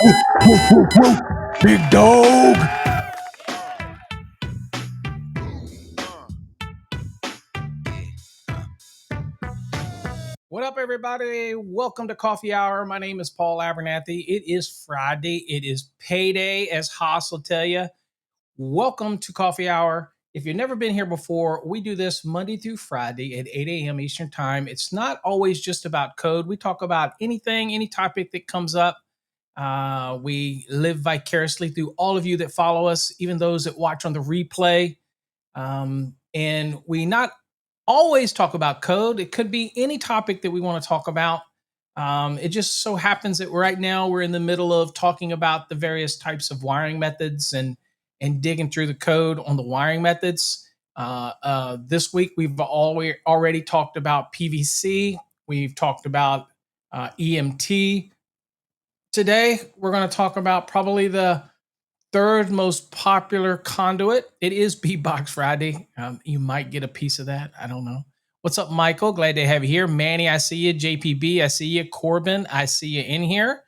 Big dog. What up, everybody? Welcome to Coffee Hour. My name is Paul Abernathy. It is Friday. It is payday, as Haas will tell you. Welcome to Coffee Hour. If you've never been here before, we do this Monday through Friday at 8 a.m. Eastern Time. It's not always just about code. We talk about anything, any topic that comes up. We live vicariously through all of you that follow us, even those that watch on the replay. And we not always talk about code. It could be any topic that we want to talk about. It just so happens that right now we're in the middle of talking about the various types of wiring methods and digging through the code on the wiring methods. This week we've already talked about PVC. We've talked about EMT. Today we're going to talk about probably the third most popular conduit. It is Beatbox Friday. You might get a piece of that. I don't know. What's up, Michael? Glad to have you here. Manny, I see you. JPB, I see you. Corbin, I see you in here.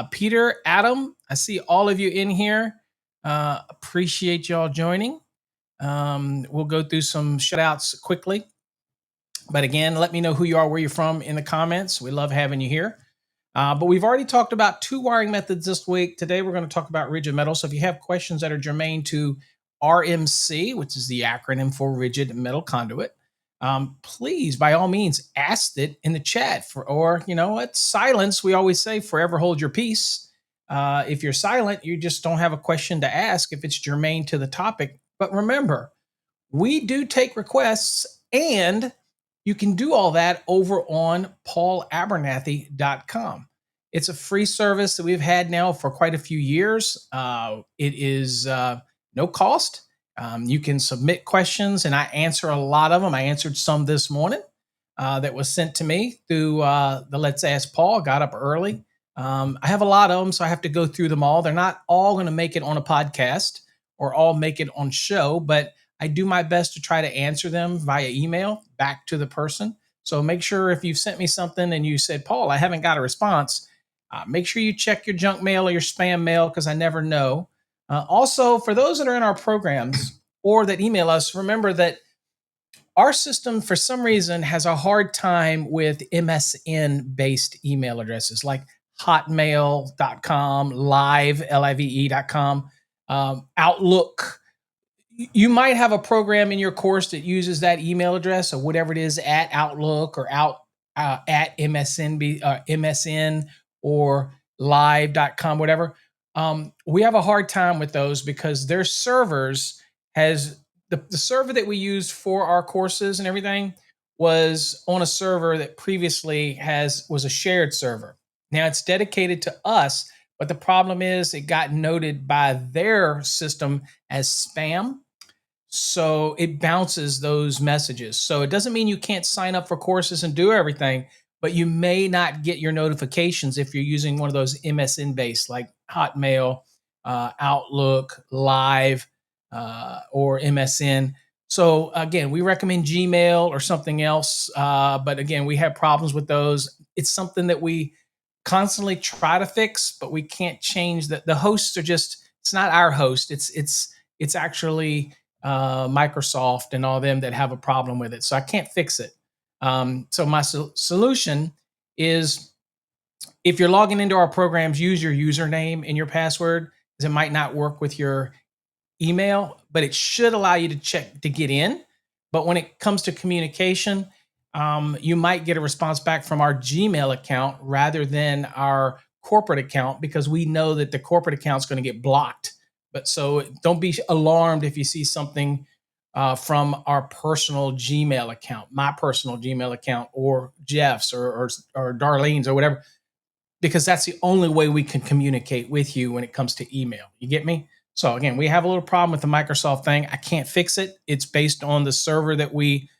Peter, Adam, I see all of you in here. Appreciate y'all joining. We'll go through some shout outs quickly. But again, let me know who you are, where you're from in the comments. We love having you here. But we've already talked about two wiring methods this week. Today, we're going to talk about rigid metal. So if you have questions that are germane to RMC, which is the acronym for rigid metal conduit, please, by all means, ask it in the chat. Or, you know what, silence, we always say, forever hold your peace. If you're silent, you just don't have a question to ask if it's germane to the topic. But remember, we do take requests, and you can do all that over on paulabernathy.com. It's a free service that we've had now for quite a few years. It is no cost. You can submit questions, and I answer a lot of them. I answered some this morning that was sent to me through the Let's Ask Paul. Got up early. I have a lot of them, so I have to go through them all. They're not all going to make it on a podcast or all make it on show, but I do my best to try to answer them via email back to the person. So make sure if you've sent me something and you said, Paul, I haven't got a response, make sure you check your junk mail or your spam mail, because I never know. Also, for those that are in our programs or that email us, remember that our system, for some reason, has a hard time with MSN-based email addresses like hotmail.com, live.com, Outlook. You might have a program in your course that uses that email address or whatever it is at Outlook or at MSN or live.com, whatever. We have a hard time with those because their servers has the server that we use for our courses and everything was on a server that previously was a shared server. Now it's dedicated to us, but the problem is it got noted by their system as spam. So it bounces those messages. So it doesn't mean you can't sign up for courses and do everything, but you may not get your notifications if you're using one of those MSN based like Hotmail, Outlook, Live, or MSN. So again, we recommend Gmail or something else. But again, we have problems with those. It's something that we constantly try to fix, but we can't change that. The hosts are just, it's not our host. It's actually Microsoft and all them that have a problem with it. So I can't fix it. So my solution is, if you're logging into our programs, use your username and your password, because it might not work with your email, but it should allow you to check to get in. But when it comes to communication, you might get a response back from our Gmail account rather than our corporate account, because we know that the corporate account is going to get blocked. But so don't be alarmed if you see something from our personal Gmail account, my personal Gmail account, or Jeff's or Darlene's or whatever, because that's the only way we can communicate with you when it comes to email. You get me? So again, we have a little problem with the Microsoft thing. I can't fix it. It's based on the server that we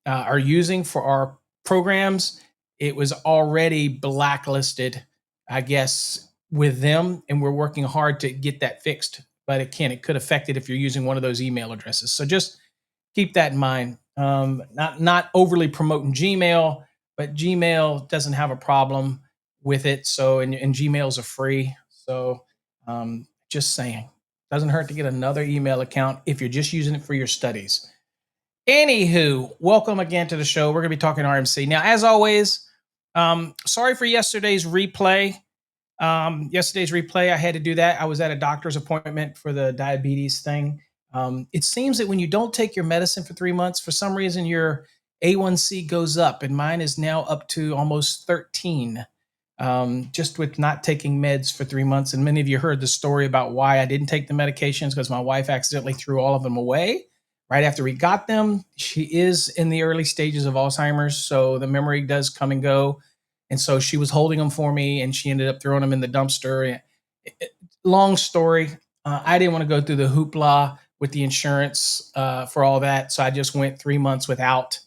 are using for our programs. It was already blacklisted, I guess, with them, and we're working hard to get that fixed. But it could affect it if you're using one of those email addresses. So just keep that in mind. Not overly promoting Gmail, but Gmail doesn't have a problem with it. So and Gmails are free. So just saying, doesn't hurt to get another email account if you're just using it for your studies. Anywho, welcome again to the show. We're going to be talking RMC. Now, as always, sorry for yesterday's replay. I had to do that. I was at a doctor's appointment for the diabetes thing. It seems that when you don't take your medicine for 3 months, for some reason your A1C goes up, and mine is now up to almost 13, just with not taking meds for 3 months. And many of you heard the story about why I didn't take the medications, because my wife accidentally threw all of them away right after we got them. She is in the early stages of Alzheimer's, so the memory does come and go. And so she was holding them for me, and she ended up throwing them in the dumpster. Long story. I didn't want to go through the hoopla with the insurance for all that. So I just went 3 months without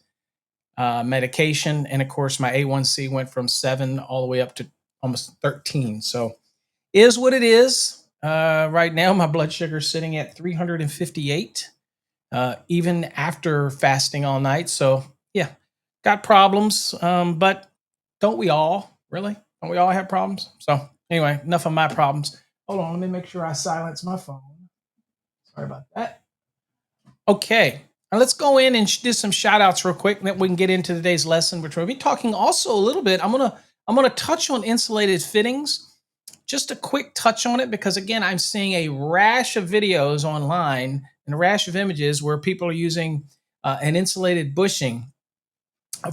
medication. And of course, my A1C went from 7 all the way up to almost 13. So is what it is. Right now, my blood sugar is sitting at 358, even after fasting all night. So yeah, got problems. But don't we all, really? Don't we all have problems? So anyway, enough of my problems. Hold on, let me make sure I silence my phone. Sorry about that. Okay, now let's go in and do some shout outs real quick, and then we can get into today's lesson, which we'll be talking also a little bit. I'm gonna touch on insulated fittings, just a quick touch on it, because again, I'm seeing a rash of videos online and a rash of images where people are using an insulated bushing,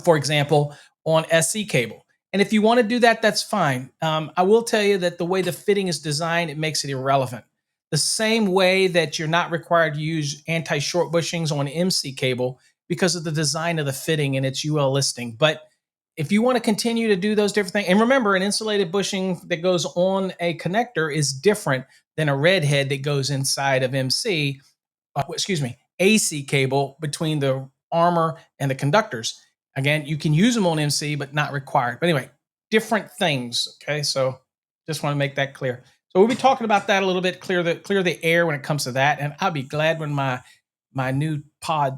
for example, on SC cable. And if you want to do that, that's fine. I will tell you that the way the fitting is designed, it makes it irrelevant. The same way that you're not required to use anti-short bushings on MC cable because of the design of the fitting and its UL listing. But if you want to continue to do those different things, and remember, an insulated bushing that goes on a connector is different than a red head that goes inside of MC, AC cable between the armor and the conductors. Again, you can use them on MC, but not required. But anyway, different things. Okay, so just want to make that clear. So we'll be talking about that a little bit, clear the air when it comes to that. And I'll be glad when my new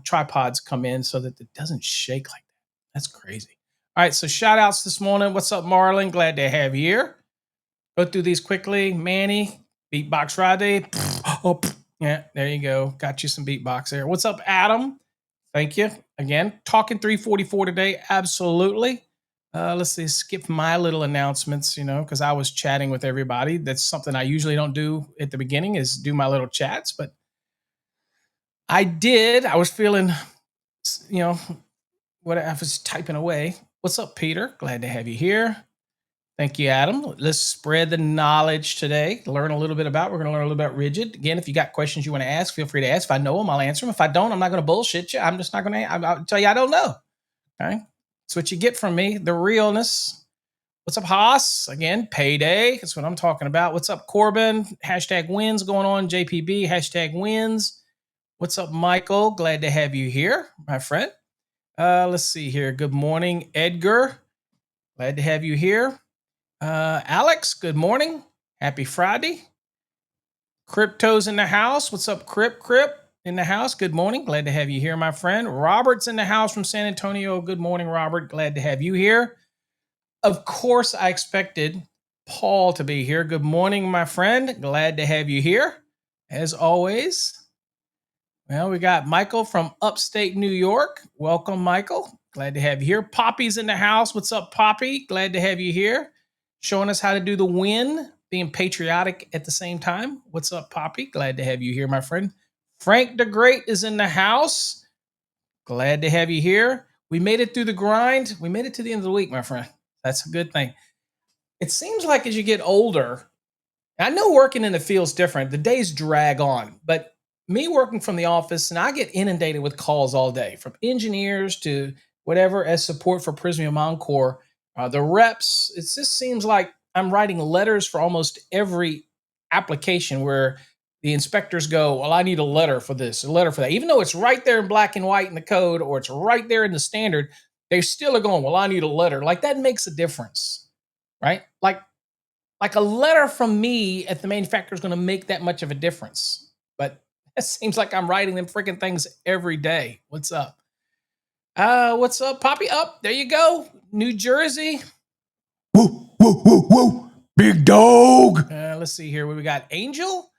tripods come in so that it doesn't shake like that. That's crazy. All right, so shout outs this morning. What's up, Marlon? Glad to have you here. Go through these quickly. Manny, Beatbox Friday. Oh, yeah, there you go. Got you some beatbox there. What's up, Adam? Thank you. Again, talking 344 today. Absolutely. Let's see, skip my little announcements, because I was chatting with everybody. That's something I usually don't do at the beginning, is do my little chats. But I did. I was feeling, what I was typing away. What's up, Peter? Glad to have you here. Thank you, Adam. Let's spread the knowledge today. Learn a little bit about. We're going to learn a little bit about rigid. Again, if you got questions you want to ask, feel free to ask. If I know them, I'll answer them. If I don't, I'm not going to bullshit you. I'm just not going to. I'll tell you I don't know. Okay, that's what you get from me. The realness. What's up, Haas? Again, payday. That's what I'm talking about. What's up, Corbin? Hashtag wins going on. JPB. Hashtag wins. What's up, Michael? Glad to have you here, my friend. Let's see here. Good morning, Edgar. Glad to have you here. Alex, good morning. Happy Friday. Crypto's in the house. What's up, Crip in the house? Good morning. Glad to have you here, my friend. Robert's in the house from San Antonio. Good morning, Robert. Glad to have you here. Of course, I expected Paul to be here. Good morning, my friend. Glad to have you here, as always. Well, we got Michael from upstate New York. Welcome, Michael. Glad to have you here. Poppy's in the house. What's up, Poppy? Glad to have you here. Showing us how to do the win, being patriotic at the same time. What's up, Poppy? Glad to have you here, my friend. Frank the Great is in the house. Glad to have you here. We made it through the grind. We made it to the end of the week, my friend. That's a good thing. It seems like as you get older, I know working in the field's different. The days drag on, but me working from the office, and I get inundated with calls all day, from engineers to whatever, as support for Prismium Encore. The reps, it just seems like I'm writing letters for almost every application where the inspectors go, well, I need a letter for this, a letter for that. Even though it's right there in black and white in the code, or it's right there in the standard, they still are going, well, I need a letter. Like, that makes a difference, right? Like a letter from me at the manufacturer is going to make that much of a difference. But it seems like I'm writing them freaking things every day. What's up? What's up, Poppy? Up, there you go. New Jersey. Woo, woo, woo, woo. Big dog. Let's see here. We got Angel.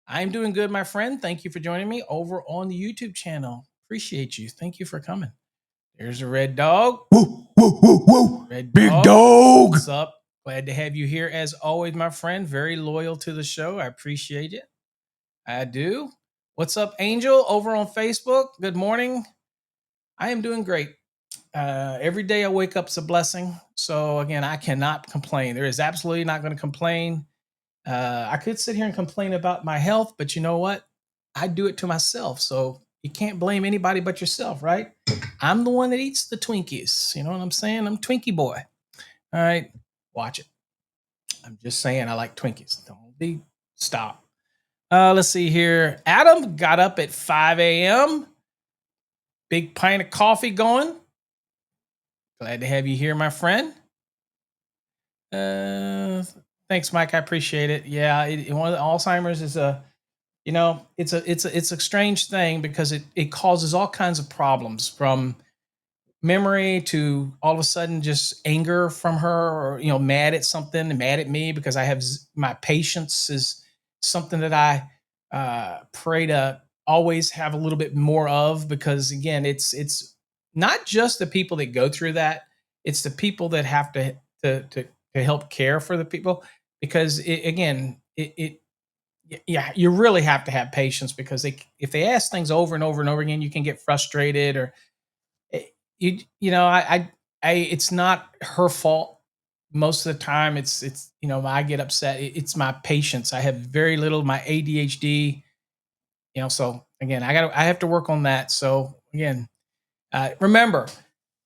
I'm doing good, my friend. Thank you for joining me over on the YouTube channel. Appreciate you. Thank you for coming. There's a red dog. Woo, woo, woo, woo. Red Big dog. What's up? Glad to have you here as always, my friend. Very loyal to the show. I appreciate it. I do. What's up, Angel, over on Facebook? Good morning. I am doing great. Every day I wake up is a blessing. So again, I cannot complain. There is absolutely not going to complain. I could sit here and complain about my health, but you know what? I do it to myself. So you can't blame anybody but yourself, right? I'm the one that eats the Twinkies. You know what I'm saying? I'm Twinkie boy. All right. Watch it. I'm just saying I like Twinkies. Don't be stop. Let's see here. Adam got up at 5 a.m. Big pint of coffee going. Glad to have you here, my friend. Thanks, Mike. I appreciate it. Yeah, Alzheimer's is it's a strange thing because it causes all kinds of problems, from memory to all of a sudden just anger from her, or mad at something, mad at me because I have my patience is something that I pray to always have a little bit more of, because again, it's not just the people that go through that, it's the people that have to help care for the people, because yeah, you really have to have patience, because if they ask things over and over and over again, you can get frustrated, or it's not her fault. Most of the time it's I get upset. It's my patience. I have very little, my ADHD, so again, I have to work on that. So again, remember,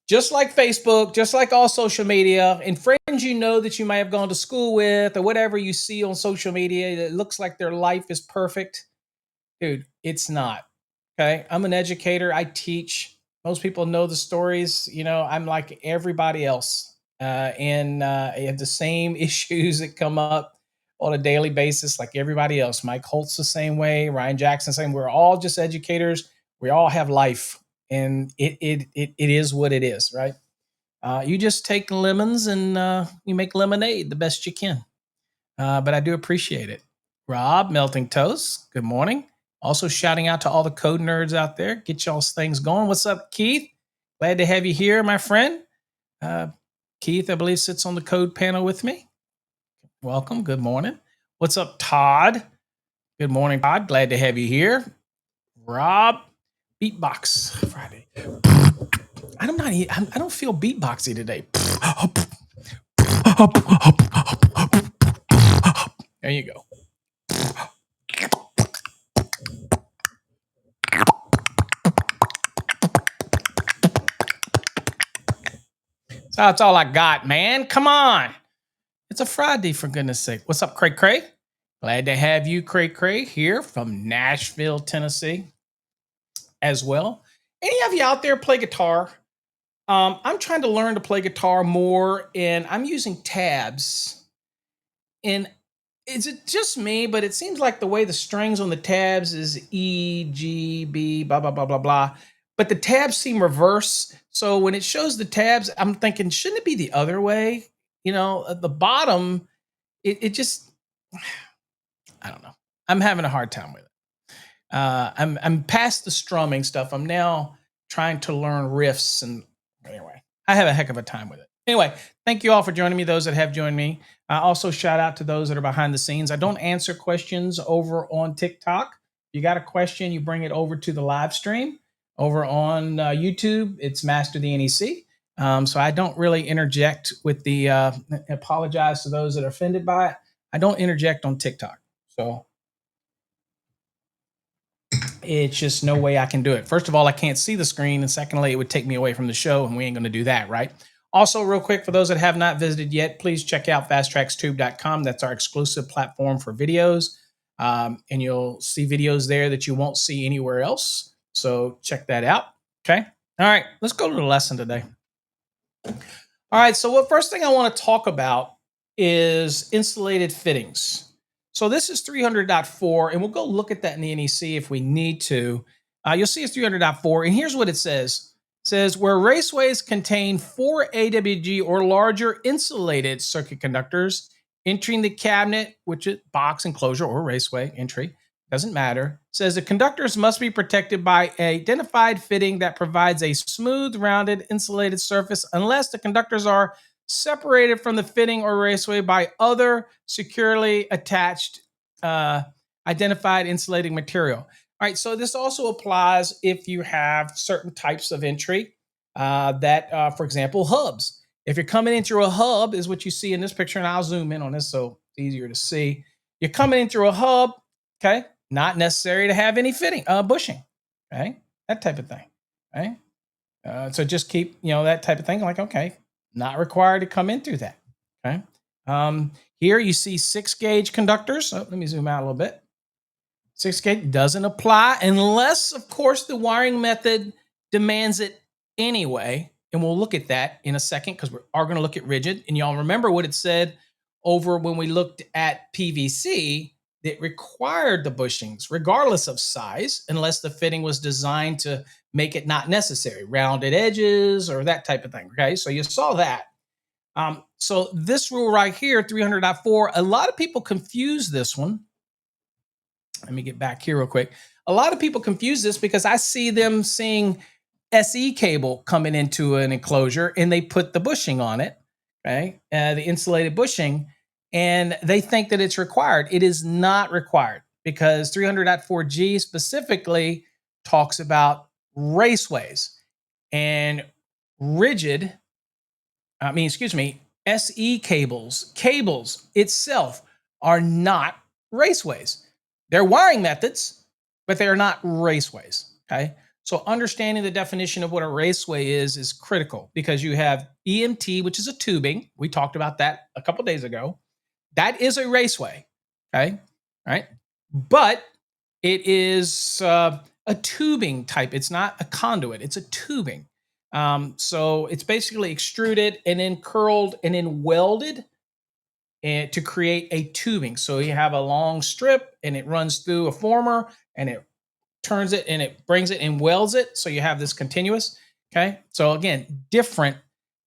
just like Facebook, just like all social media, and friends that you might have gone to school with, or whatever you see on social media that looks like their life is perfect, dude, it's not. Okay. I'm an educator. I teach. Most people know the stories. I'm like everybody else. And I have the same issues that come up on a daily basis, like everybody else. Mike Holt's the same way. Ryan Jackson, same. We're all just educators. We all have life, and it is what it is, right? You just take lemons and you make lemonade the best you can. But I do appreciate it. Rob, Melting Toast, good morning. Also shouting out to all the code nerds out there. Get y'all's things going. What's up, Keith? Glad to have you here, my friend. Keith, I believe, sits on the code panel with me. Welcome. Good morning. What's up, Todd? Good morning, Todd. Glad to have you here. Rob, Beatbox Friday. I don't feel beatboxy today. There you go. So that's all I got, man. Come on. It's a Friday, for goodness sake. What's up, Cray Cray? Glad to have you, Cray Cray, here from Nashville, Tennessee, as well. Any of you out there play guitar? I'm trying to learn to play guitar more, and I'm using tabs. And is it just me? But it seems like the way the strings on the tabs is E, G, B, blah, blah, blah, blah, blah. But the tabs seem reverse. So when it shows the tabs, I'm thinking, shouldn't it be the other way? At the bottom, it just, I don't know. I'm having a hard time with it. I'm past the strumming stuff. I'm now trying to learn riffs, and anyway, I have a heck of a time with it. Anyway, thank you all for joining me, those that have joined me. Also, shout out to those that are behind the scenes. I don't answer questions over on TikTok. You got a question, you bring it over to the live stream. Over on YouTube, it's Master the NEC. So I don't really interject with the, apologize to those that are offended by it. I don't interject on TikTok. So it's just no way I can do it. First of all, I can't see the screen. And secondly, it would take me away from the show, and we ain't going to do that, right? Also, real quick, for those that have not visited yet, please check out fasttrackstube.com. That's our exclusive platform for videos. And you'll see videos there that you won't see anywhere else. So check that out. Okay. All right. Let's go to the lesson today. All right. So what first thing I want to talk about is insulated fittings. So this is 300.4, and we'll go look at that in the NEC if we need to. You'll see it's 300.4, and here's what it says. It says, where raceways contain 4 AWG or larger insulated circuit conductors, entering the cabinet, which is box enclosure or raceway entry, doesn't matter, says the conductors must be protected by an identified fitting that provides a smooth, rounded, insulated surface unless the conductors are separated from the fitting or raceway by other securely attached identified insulating material. All right, so this also applies if you have certain types of entry for example, hubs. If you're coming in through a hub, is what you see in this picture, and I'll zoom in on this so it's easier to see. You're coming in through a hub, okay? Not necessary to have any fitting, bushing, okay? That type of thing, okay? So just keep, that type of thing. Like, okay, not required to come in through that, okay? Here you see 6-gauge conductors. Oh, let me zoom out a little bit. 6-gauge doesn't apply unless, of course, the wiring method demands it anyway. And we'll look at that in a second because we are going to look at rigid. And y'all remember what it said over when we looked at PVC that required the bushings regardless of size, unless the fitting was designed to make it not necessary, rounded edges or that type of thing. Okay, so you saw that. So this rule right here, 300.4, a lot of people confuse this one. Let me get back here real quick. A lot of people confuse this because I see them seeing SE cable coming into an enclosure and they put the bushing on it, okay? The insulated bushing, and they think that it's required. It is not required because 300.4G specifically talks about raceways and rigid, SE cables itself are not raceways. They're wiring methods, but they are not raceways, okay? So understanding the definition of what a raceway is critical because you have EMT, which is a tubing. We talked about that a couple days ago. That is a raceway, okay? All right. But it is a tubing type. It's not a conduit. It's a tubing. So it's basically extruded and then curled and then welded and to create a tubing. So you have a long strip and it runs through a former and it turns it and it brings it and welds it. So you have this continuous. Okay. So again, different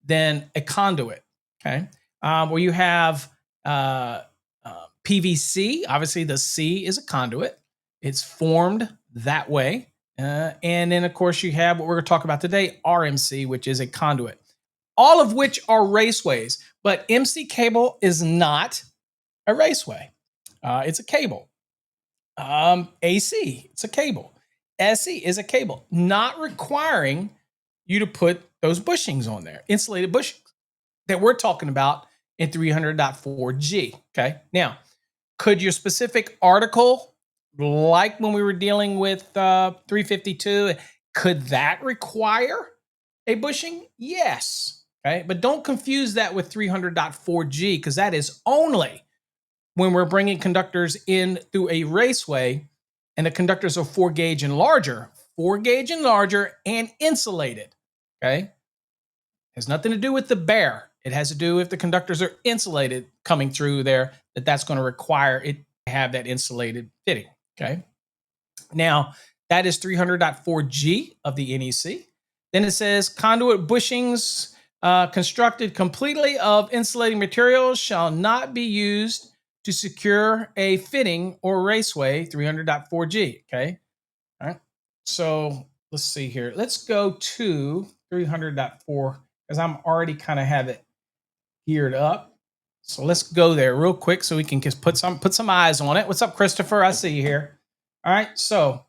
than a conduit. Okay. Where you have PVC, obviously the C is a conduit. It's formed that way. And then of course you have what we're going to talk about today, RMC, which is a conduit. All of which are raceways, but MC cable is not a raceway. It's a cable. AC, it's a cable. SE is a cable, not requiring you to put those bushings on there, insulated bushings that we're talking about in 300.4G. Okay. Now, could your specific article, like when we were dealing with 352, could that require a bushing? Yes. Okay. But don't confuse that with 300.4G because that is only when we're bringing conductors in through a raceway and the conductors are 4-gauge and larger, and insulated, okay? Has nothing to do with the bare. It has to do if the conductors are insulated coming through there, that's going to require it to have that insulated fitting, okay? Now, that is 300.4G of the NEC. Then it says conduit bushings constructed completely of insulating materials shall not be used to secure a fitting or raceway, 300.4G, okay? All right, so let's see here. Let's go to 300.4 because I'm already kind of have it geared up. So let's go there real quick so we can just put some eyes on it. What's up, Christopher? I see you here. All right, so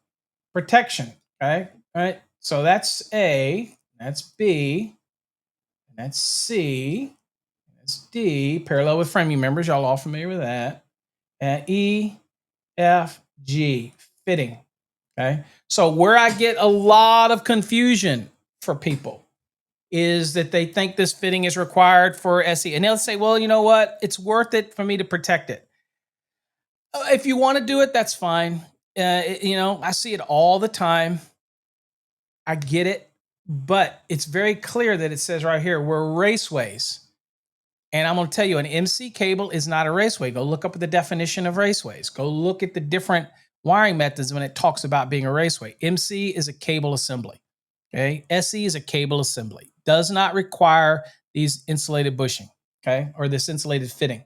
protection, okay? All right, so that's A, that's B, and that's C, that's D, parallel with framing members. Y'all all familiar with that. And E, F, G, fitting. Okay. So where I get a lot of confusion for people is that they think this fitting is required for SE. And they'll say, well, you know what? It's worth it for me to protect it. If you want to do it, that's fine. I see it all the time. I get it. But it's very clear that it says right here, we're raceways. And I'm going to tell you, an MC cable is not a raceway. Go look up the definition of raceways. Go look at the different wiring methods when it talks about being a raceway. MC is a cable assembly. Okay. SE is a cable assembly. Does not require these insulated bushing. Okay. Or this insulated fitting.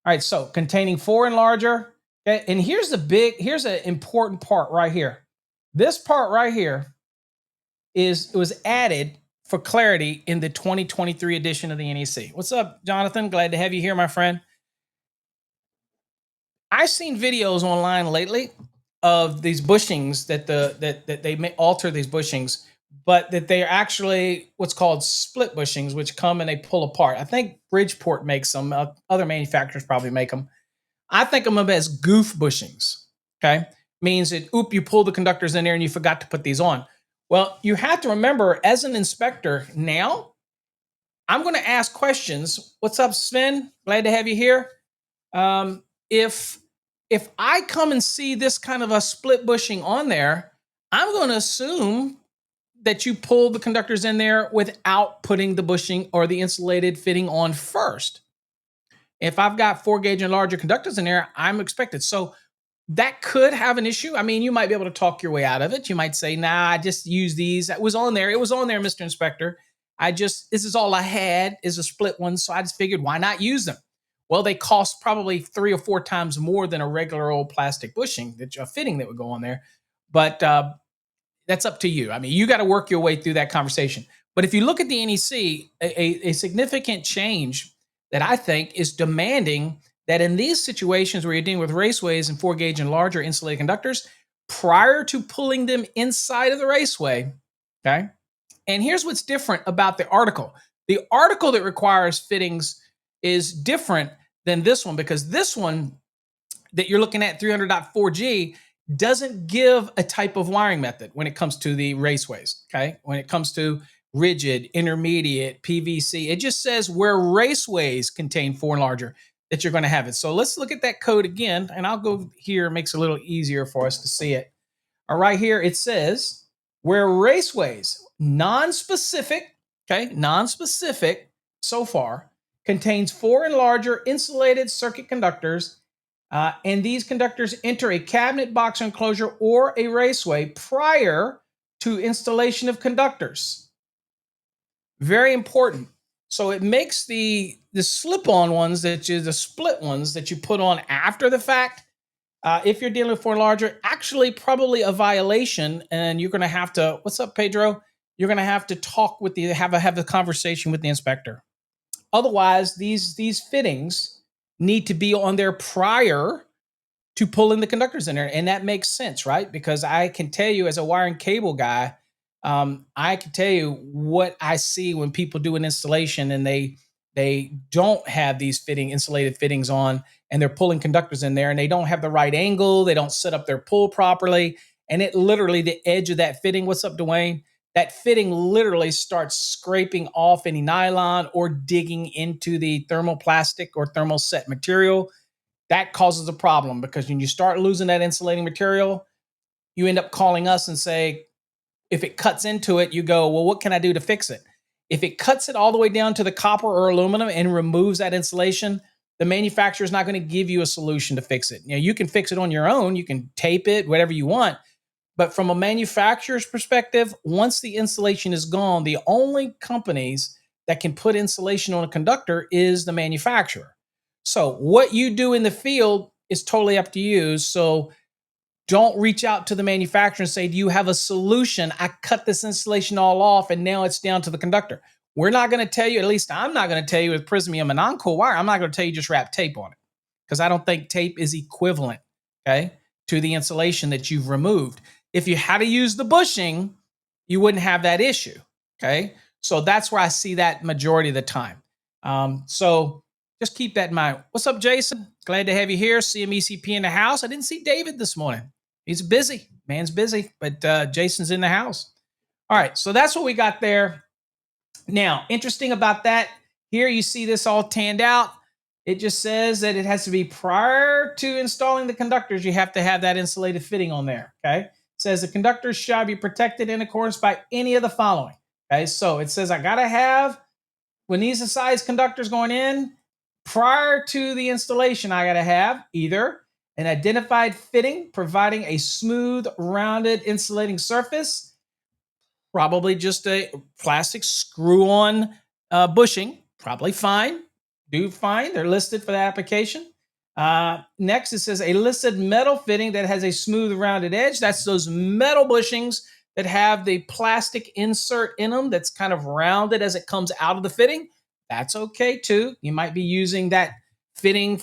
All right, so containing 4 and larger. Okay, and here's an important part right here. This part right here was added for clarity in the 2023 edition of the NEC. What's up, Jonathan? Glad to have you here, my friend. I've seen videos online lately of these bushings that they may alter these bushings, but that they are actually what's called split bushings, which come and they pull apart. I think Bridgeport makes them. Other manufacturers probably make them. I think of them as goof bushings. Okay, means that you pull the conductors in there and you forgot to put these on. Well, you have to remember, as an inspector now, I'm going to ask questions. What's up, Sven? Glad to have you here. If I come and see this kind of a split bushing on there, I'm going to assume that you pull the conductors in there without putting the bushing or the insulated fitting on first. If I've got 4 gauge and larger conductors in there, I'm expected. So that could have an issue. I mean, you might be able to talk your way out of it. You might say, nah, I just use these. That was on there. It was on there, Mr. Inspector. This is all I had is a split one. So I just figured, why not use them? Well, they cost probably 3 or 4 times more than a regular old plastic bushing, a fitting that would go on there. But that's up to you. I mean, you got to work your way through that conversation. But if you look at the NEC, a significant change that I think is demanding that in these situations where you're dealing with raceways and 4 gauge and larger insulated conductors, prior to pulling them inside of the raceway, okay? And here's what's different about the article. The article that requires fittings is different than this one, because this one that you're looking at, 300.4G, doesn't give a type of wiring method when it comes to the raceways, okay? When it comes to rigid, intermediate, PVC, it just says where raceways contain 4 and larger that you're going to have it. So let's look at that code again, and I'll go here. It makes it a little easier for us to see it. All right, here it says where raceways, non-specific, okay, non-specific so far, contains 4 and larger insulated circuit conductors, and these conductors enter a cabinet box enclosure or a raceway prior to installation of conductors. Very important. So it makes the slip-on ones, the split ones that you put on after the fact, if you're dealing with 4 and larger, actually probably a violation, and you're going to have to. What's up, Pedro? You're going to have to talk with have a conversation with the inspector. Otherwise, these fittings need to be on there prior to pulling the conductors in there, and that makes sense, right? Because I can tell you, as a wiring cable guy, I can tell you what I see when people do an installation and they don't have these insulated fittings on, and they're pulling conductors in there, and they don't have the right angle, they don't set up their pull properly, and it literally, the edge of that fitting, what's up, Dwayne? That fitting literally starts scraping off any nylon or digging into the thermoplastic or thermoset material. That causes a problem, because when you start losing that insulating material, you end up calling us and say, if it cuts into it, you go, well, what can I do to fix it? If it cuts it all the way down to the copper or aluminum and removes that insulation, the manufacturer is not going to give you a solution to fix it. You know, you can fix it on your own. You can tape it, whatever you want. But from a manufacturer's perspective, once the insulation is gone, the only companies that can put insulation on a conductor is the manufacturer. So what you do in the field is totally up to you. So don't reach out to the manufacturer and say, do you have a solution? I cut this insulation all off and now it's down to the conductor. We're not going to tell you, at least I'm not going to tell you with Prismium and non-cool wire, I'm not going to tell you just wrap tape on it, because I don't think tape is equivalent, okay, to the insulation that you've removed. If you had to use the bushing, you wouldn't have that issue, okay? So that's where I see that majority of the time. So just keep that in mind. What's up, Jason? Glad to have you here. CMECP in the house. I didn't see David this morning. He's busy. Man's busy, but Jason's in the house. All right, so that's what we got there. Now, interesting about that, here you see this all tanned out. It just says that it has to be prior to installing the conductors. You have to have that insulated fitting on there, okay? It says the conductors shall be protected in accordance by any of the following, okay? So it says I got to have, when these are size conductors going in, prior to the installation, I got to have either an identified fitting providing a smooth, rounded insulating surface, probably just a plastic screw-on bushing, probably fine. do fine. They're listed for the application. Next, it says a listed metal fitting that has a smooth rounded edge. That's those metal bushings that have the plastic insert in them that's kind of rounded as it comes out of the fitting. That's okay too. You might be using that fitting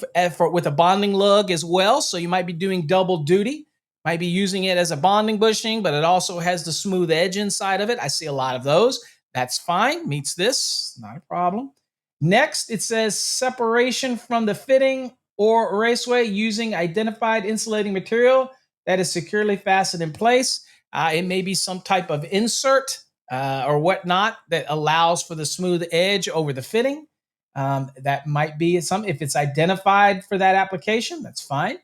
with a bonding lug as well. So you might be doing double duty. Might be using it as a bonding bushing, but it also has the smooth edge inside of it. I see a lot of those. That's fine. Meets this. Not a problem. Next, it says separation from the fitting or raceway using identified insulating material that is securely fastened in place. It may be some type of insert or whatnot that allows for the smooth edge over the fitting. That might be some, if it's identified for that application, that's fine.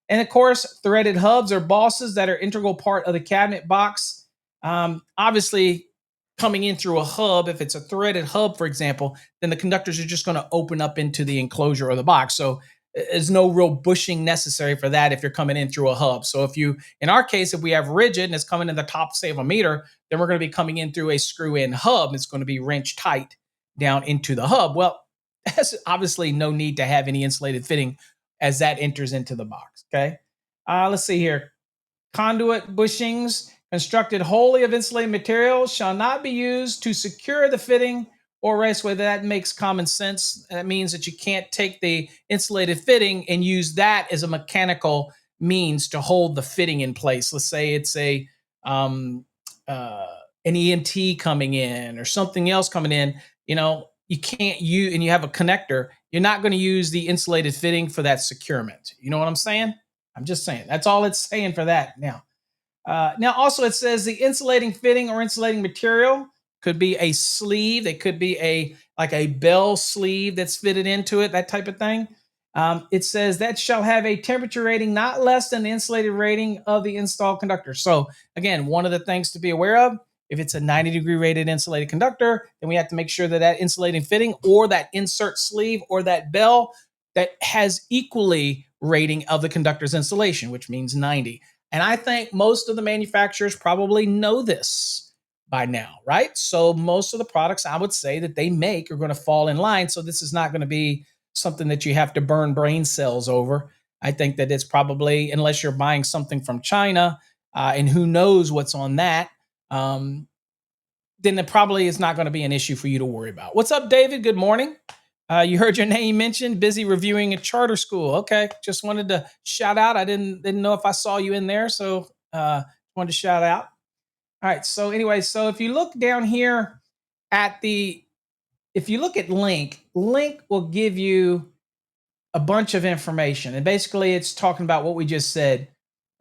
And of course, threaded hubs or bosses that are integral part of the cabinet box. Obviously, coming in through a hub, if it's a threaded hub, for example, then the conductors are just going to open up into the enclosure or the box. So there's no real bushing necessary for that if you're coming in through a hub. So if you, in our case, if we have rigid and it's coming in the top, say, of a meter, then we're going to be coming in through a screw-in hub. It's going to be wrench tight down into the hub. Well, there's obviously no need to have any insulated fitting as that enters into the box, okay? Let's see here. Conduit bushings constructed wholly of insulated material shall not be used to secure the fitting or raceway. That makes common sense. That means that you can't take the insulated fitting and use that as a mechanical means to hold the fitting in place. Let's say it's an EMT coming in or something else coming in. You know, you can't use, and you have a connector. You're not going to use the insulated fitting for that securement. You know what I'm saying? I'm just saying. That's all it's saying for that now. Now, also it says the insulating fitting or insulating material could be a sleeve. It could be like a bell sleeve that's fitted into it, that type of thing. It says that shall have a temperature rating not less than the insulated rating of the installed conductor. So again, one of the things to be aware of, if it's a 90-degree rated insulated conductor, then we have to make sure that that insulating fitting or that insert sleeve or that bell that has equally rating of the conductor's insulation, which means 90. And I think most of the manufacturers probably know this by now, right? So most of the products I would say that they make are going to fall in line. So this is not going to be something that you have to burn brain cells over. I think that it's probably, unless you're buying something from China, and who knows what's on that, then it probably is not going to be an issue for you to worry about. What's up, David? Good morning. You heard your name mentioned, busy reviewing a charter school. Okay, just wanted to shout out. I didn't know if I saw you in there, so wanted to shout out. All right, so anyway, so if you look down here at if you look at link will give you a bunch of information, and basically it's talking about what we just said.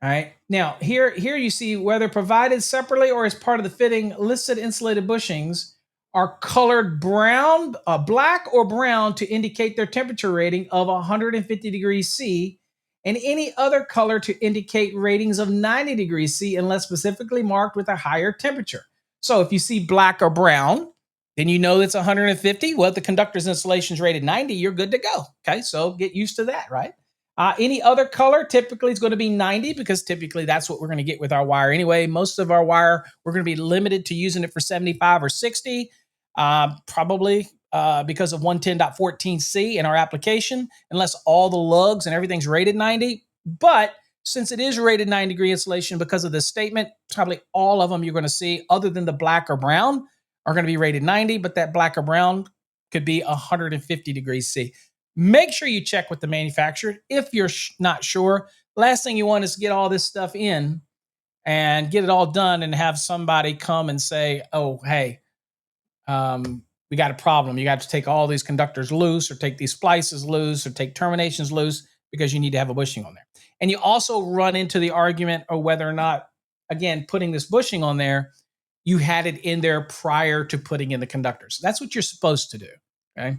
All right, now here you see whether provided separately or as part of the fitting, listed insulated bushings are colored brown, black or brown to indicate their temperature rating of 150 degrees C, and any other color to indicate ratings of 90 degrees C unless specifically marked with a higher temperature. So if you see black or brown, then you know it's 150. Well, the conductor's insulation is rated 90, you're good to go. Okay, so get used to that, right? Any other color typically is going to be 90 because typically that's what we're going to get with our wire anyway. Most of our wire, we're going to be limited to using it for 75 or 60. Probably because of 110.14c in our application, unless all the lugs and everything's rated 90. But since it is rated 90-degree insulation because of this statement, probably all of them you're going to see, other than the black or brown, are going to be rated 90, but that black or brown could be 150 degrees C. Make sure you check with the manufacturer if you're not sure. Last thing you want is to get all this stuff in and get it all done and have somebody come and say, oh, hey, we got a problem. You got to take all these conductors loose or take these splices loose or take terminations loose because you need to have a bushing on there. And you also run into the argument of whether or not, again, putting this bushing on there, you had it in there prior to putting in the conductors. That's what you're supposed to do, okay?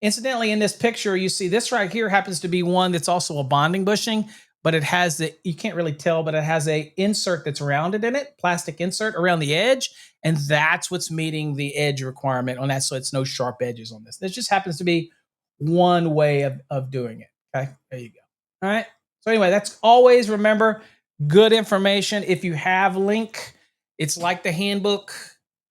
Incidentally, in this picture, you see this right here happens to be one that's also a bonding bushing, but it has you can't really tell, but it has a insert that's rounded in it, plastic insert around the edge, and that's what's meeting the edge requirement on that, so it's no sharp edges on this. This just happens to be one way of doing it, okay? There you go. All right, so anyway, that's always, remember, good information. If you have link, it's like the handbook.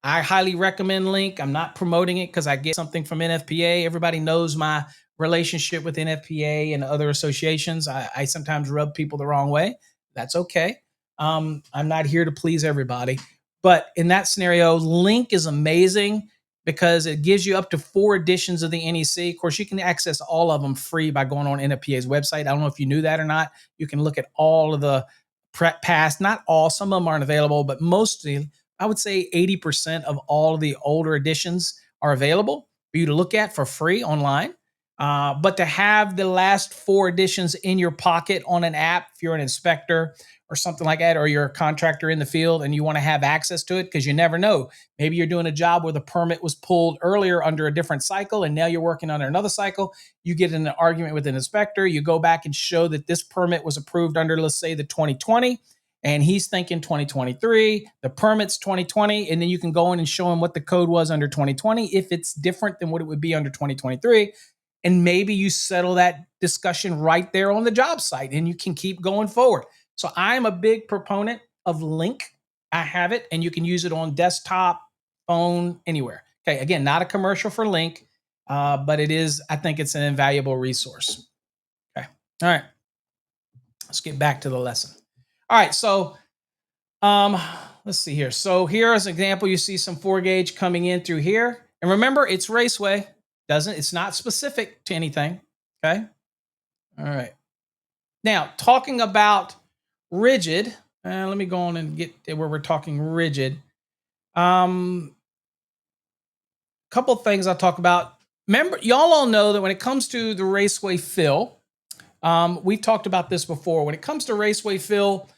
I highly recommend Link. I'm not promoting it because I get something from NFPA. Everybody knows my relationship with NFPA and other associations. I sometimes rub people the wrong way. That's okay. I'm not here to please everybody. But in that scenario, Link is amazing because it gives you up to 4 editions of the NEC. Of course, you can access all of them free by going on NFPA's website. I don't know if you knew that or not. You can look at all of the past, not all, some of them aren't available, but mostly, I would say 80% of all of the older editions are available for you to look at for free online. But to have the last 4 editions in your pocket on an app, if you're an inspector or something like that, or you're a contractor in the field and you want to have access to it, because you never know. Maybe you're doing a job where the permit was pulled earlier under a different cycle and now you're working under another cycle. You get in an argument with an inspector, you go back and show that this permit was approved under, let's say, the 2020, and he's thinking 2023, the permit's 2020, and then you can go in and show him what the code was under 2020 if it's different than what it would be under 2023. And maybe you settle that discussion right there on the job site and you can keep going forward. So I'm a big proponent of Link. I have it, and you can use it on desktop, phone, anywhere. Okay, again, not a commercial for Link, but it is, I think it's an invaluable resource. Okay, all right, let's get back to the lesson. All right, so let's see here. So here as an example, you see some 4 gauge coming in through here. And remember, it's raceway. It's not specific to anything. Okay. All right. Now, talking about rigid, let me go on and get where we're talking rigid. Couple things I'll talk about. Remember, y'all all know that when it comes to the raceway fill, we've talked about this before. When it comes to raceway fill,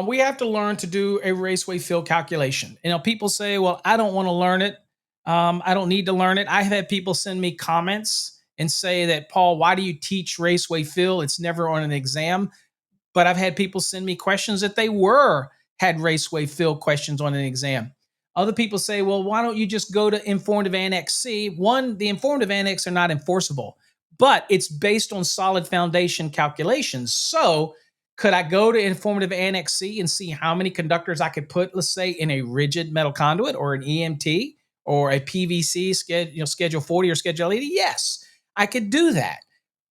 we have to learn to do a raceway fill calculation. You know, people say, well, I don't want to learn it. I don't need to learn it. I've had people send me comments and say that, Paul, why do you teach raceway fill? It's never on an exam. But I've had people send me questions that they had raceway fill questions on an exam. Other people say, well, why don't you just go to Informative Annex C? One, the Informative Annex are not enforceable, but it's based on solid foundation calculations. So could I go to Informative Annex C and see how many conductors I could put, let's say, in a rigid metal conduit or an EMT or a PVC schedule 40 or schedule 80? Yes, I could do that.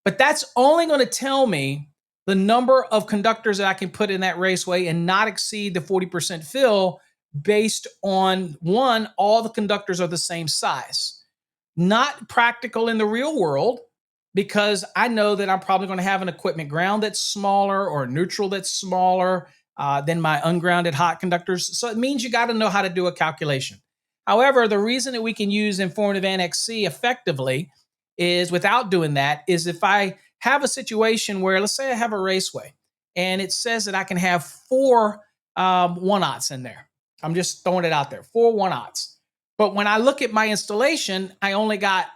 But that's only going to tell me the number of conductors that I can put in that raceway and not exceed the 40% fill based on, one, all the conductors are the same size. Not practical in the real world, because I know that I'm probably going to have an equipment ground that's smaller or a neutral that's smaller than my ungrounded hot conductors. So it means you got to know how to do a calculation. However, the reason that we can use Informative Annex C effectively is, without doing that, is if I have a situation where, let's say I have a raceway and it says that I can have 4 1/0s in there. I'm just throwing it out there, 4 1/0s. But when I look at my installation, I only got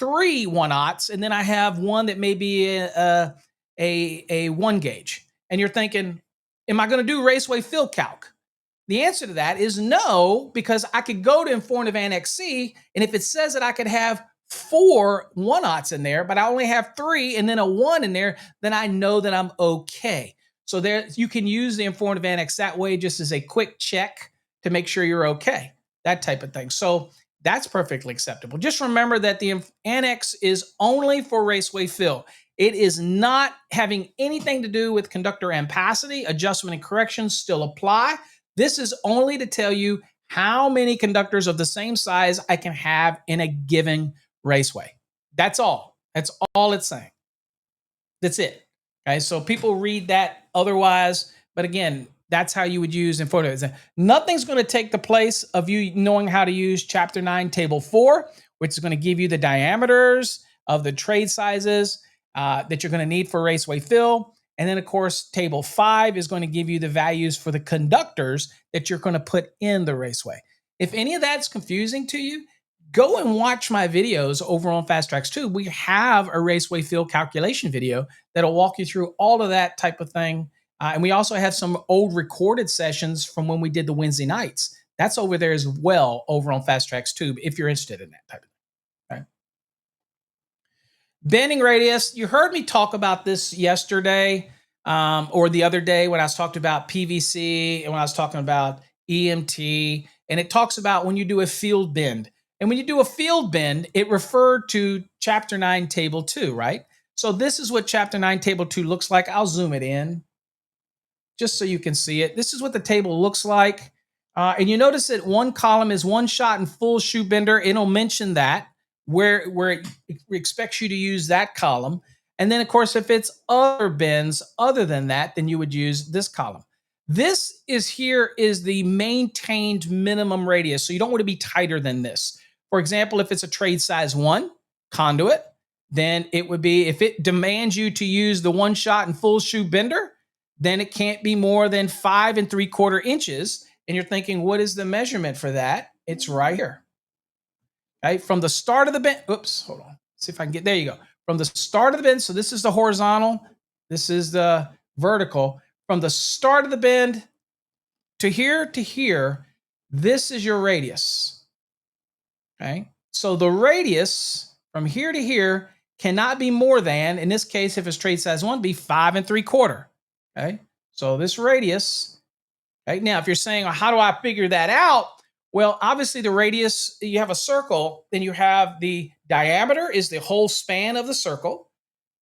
3 1/0s, and then I have one that may be a 1 gauge. And you're thinking, am I going to do raceway fill calc? The answer to that is no, because I could go to Informative Annex C, and if it says that I could have 4 1/0s in there, but I only have 3 and then a 1 in there, then I know that I'm okay. So there, you can use the Informative Annex that way, just as a quick check to make sure you're okay, that type of thing. So that's perfectly acceptable. Just remember that the Annex is only for raceway fill. It is not having anything to do with conductor ampacity. Adjustment and corrections still apply. This is only to tell you how many conductors of the same size I can have in a given raceway. That's all. That's all it's saying. That's it. Okay, so people read that otherwise, but again, that's how you would use Informative. Nothing's going to take the place of you knowing how to use Chapter 9, Table 4, which is going to give you the diameters of the trade sizes that you're going to need for raceway fill. And then, of course, Table 5 is going to give you the values for the conductors that you're going to put in the raceway. If any of that's confusing to you, go and watch my videos over on Fast Trax Tube. We have a raceway fill calculation video that'll walk you through all of that type of thing. And we also have some old recorded sessions from when we did the Wednesday nights. That's over there as well over on Fast Trax Tube if you're interested in that type of thing. Okay. Bending radius, you heard me talk about this yesterday or the other day when I was talking about PVC and when I was talking about EMT and it talks about when you do a field bend. And when you do a field bend, it referred to Chapter 9, Table 2, right? So this is what Chapter 9, Table 2 looks like. I'll zoom it in just so you can see it. This is what the table looks like. And you notice that one column is one shot and full shoe bender. It'll mention that where it expects you to use that column. And then, of course, if it's other bends other than that, then you would use this column. This is here is the maintained minimum radius. So you don't want to be tighter than this. For example, if it's a trade size 1 conduit, then it would be, if it demands you to use the one shot and full shoe bender, then it can't be more than 5 3/4 inches. And you're thinking, what is the measurement for that? It's right here. Okay, from the start of the bend. Oops, hold on. See if I can get, there you go. From the start of the bend, so this is the horizontal, this is the vertical. From the start of the bend to here, this is your radius. Okay, so the radius from here to here cannot be more than, in this case, if it's trade size 1, be 5 3/4. Okay, so this radius. Okay, now if you're saying, well, how do I figure that out? Well, obviously the radius, you have a circle, then you have the diameter is the whole span of the circle.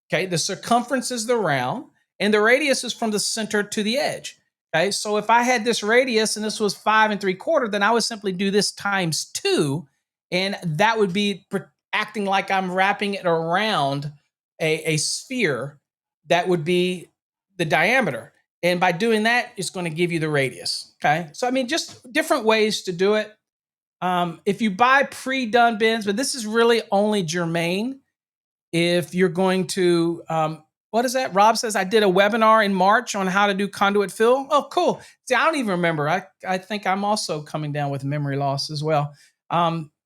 Okay, the circumference is the round, and the radius is from the center to the edge. Okay, so if I had this radius and this was 5 3/4, then I would simply do this times 2, and that would be acting like I'm wrapping it around a sphere. That would be the diameter. And by doing that, it's going to give you the radius. Okay. So, I mean, just different ways to do it. If you buy pre-done bins, but this is really only germane if you're going to, what is that? Rob says, I did a webinar in March on how to do conduit fill. Oh, cool. See, I don't even remember. I think I'm also coming down with memory loss as well.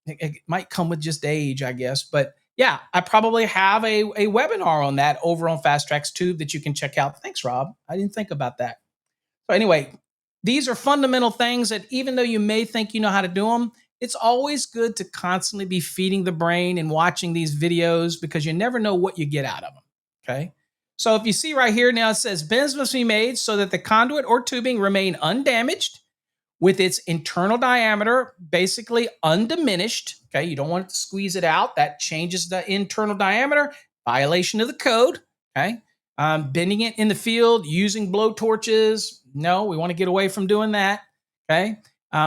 It might come with just age, I guess. But yeah, I probably have a webinar on that over on Fast Trax Tube that you can check out. Thanks, Rob. I didn't think about that. So anyway, these are fundamental things that even though you may think you know how to do them, it's always good to constantly be feeding the brain and watching these videos because you never know what you get out of them. Okay. So if you see right here now, it says bends must be made so that the conduit or tubing remain undamaged with its internal diameter basically undiminished. Okay, you don't want to squeeze it out. That changes the internal diameter, violation of the code. Okay, bending it in the field using blow torches. No, we want to get away from doing that. Okay,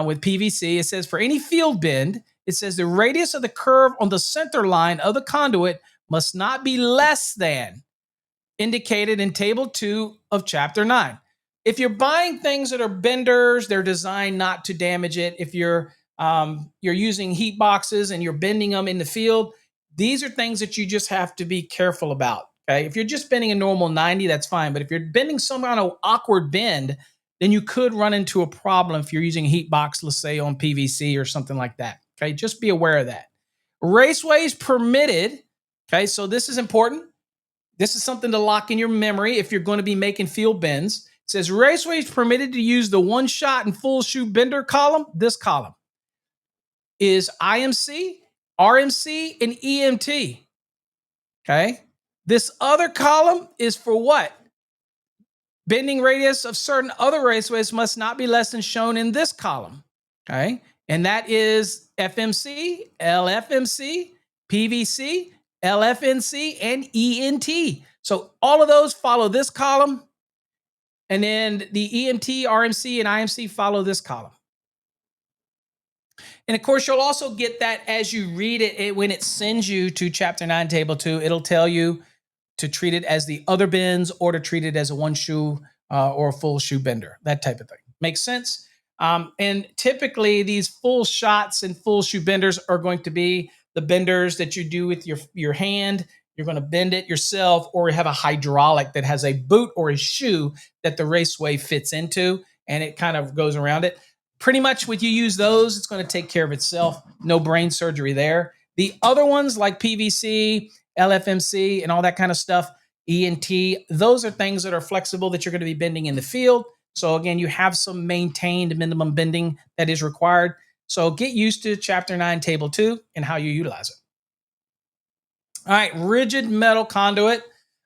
with PVC, it says for any field bend, it says the radius of the curve on the center line of the conduit must not be less than indicated in Table 2 of Chapter 9. If you're buying things that are benders, they're designed not to damage it. If you're using heat boxes and you're bending them in the field, these are things that you just have to be careful about. Okay, if you're just bending a normal 90, that's fine. But if you're bending some kind of awkward bend, then you could run into a problem if you're using a heat box, let's say on PVC or something like that. Okay, just be aware of that. Raceways permitted. Okay, so this is important. This is something to lock in your memory if you're going to be making field bends. It says raceways permitted to use the one shot and full shoe bender column. This column is IMC, RMC, and EMT. Okay. This other column is for what? Bending radius of certain other raceways must not be less than shown in this column. Okay. And that is FMC, LFMC, PVC, LFNC, and ENT. So all of those follow this column. And then the EMT, RMC, and IMC follow this column. And of course, you'll also get that as you read it when it sends you to Chapter 9, Table 2. It'll tell you to treat it as the other bends or to treat it as a one shoe or a full shoe bender, that type of thing. Makes sense? And typically, these full shots and full shoe benders are going to be the benders that you do with your hand. You're going to bend it yourself, or you have a hydraulic that has a boot or a shoe that the raceway fits into, and it kind of goes around it. Pretty much when you use those, it's going to take care of itself. No brain surgery there. The other ones like PVC, LFMC, and all that kind of stuff, ENT, those are things that are flexible that you're going to be bending in the field. So again, you have some maintained minimum bending that is required. So get used to Chapter 9, Table 2 and how you utilize it. All right, rigid metal conduit,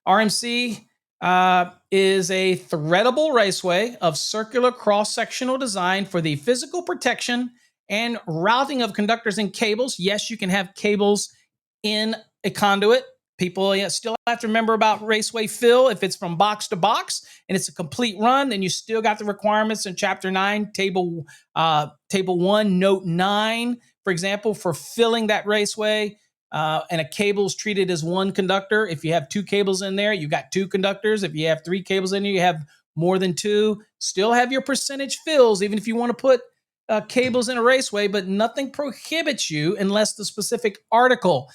RMC, is a threadable raceway of circular cross-sectional design for the physical protection And routing of conductors and cables. Yes, you can have cables in a conduit. People still have to remember about raceway fill. If it's from box to box and it's a complete run, then you still got the requirements in Chapter 9, Table 1, Note 9, for example, for filling that raceway. And a cable is treated as one conductor. If you have two cables in there, you got two conductors. If you have three cables in there, you have more than two. Still have your percentage fills, even if you want to put cables in a raceway, but nothing prohibits you unless the specific article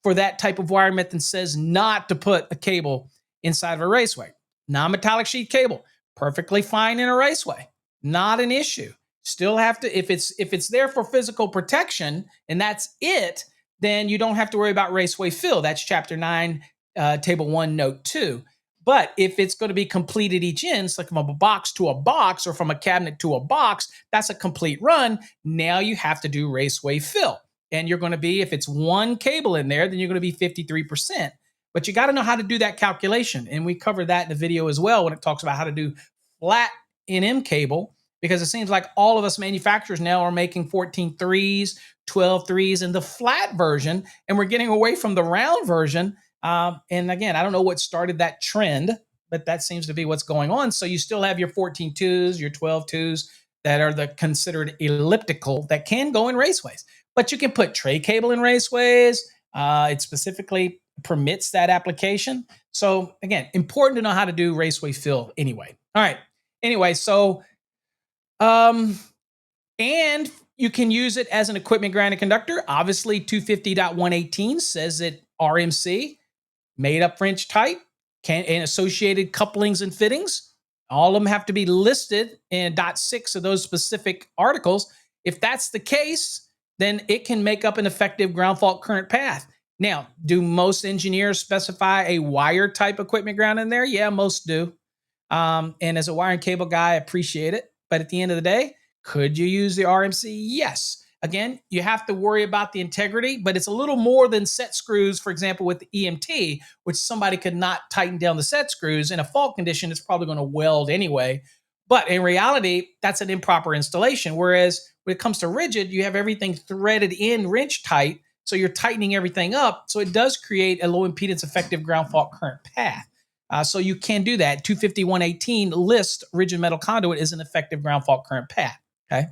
for that type of wire method says not to put a cable inside of a raceway. Non-metallic sheet cable, perfectly fine in a raceway, not an issue. Still have to, if it's there for physical protection and that's it, then you don't have to worry about raceway fill. That's Chapter 9, Table 1, Note 2. But if it's going to be completed each end, like from a box to a box or from a cabinet to a box, that's a complete run. Now you have to do raceway fill. And you're going to be, if it's one cable in there, then you're going to be 53%. But you got to know how to do that calculation. And we covered that in the video as well when it talks about how to do flat NM cable, because it seems like all of us manufacturers now are making 14 threes, 12 threes in the flat version, and we're getting away from the round version. And again, I don't know what started that trend, but that seems to be what's going on. So you still have your 14 twos, your 12 twos that are the considered elliptical that can go in raceways. But you can put tray cable in raceways. It specifically permits that application. So again, important to know how to do raceway fill anyway. All right. Anyway, so and you can use it as an equipment grounded conductor. Obviously, 250.118 says that RMC, made up French type, and associated couplings and fittings. All of them have to be listed in .6 of those specific articles. If that's the case, then it can make up an effective ground fault current path. Now, do most engineers specify a wire type equipment ground in there? Yeah, most do. And as a wire and cable guy, I appreciate it. But at the end of the day, could you use the RMC? Yes. Again, you have to worry about the integrity, but it's a little more than set screws, for example, with the EMT, which somebody could not tighten down the set screws. In a fault condition, it's probably going to weld anyway. But in reality, that's an improper installation. Whereas when it comes to rigid, you have everything threaded in wrench tight. So you're tightening everything up. So it does create a low impedance effective ground fault current path. So you can do that. 251.18 list rigid metal conduit is an effective ground fault current path. Okay.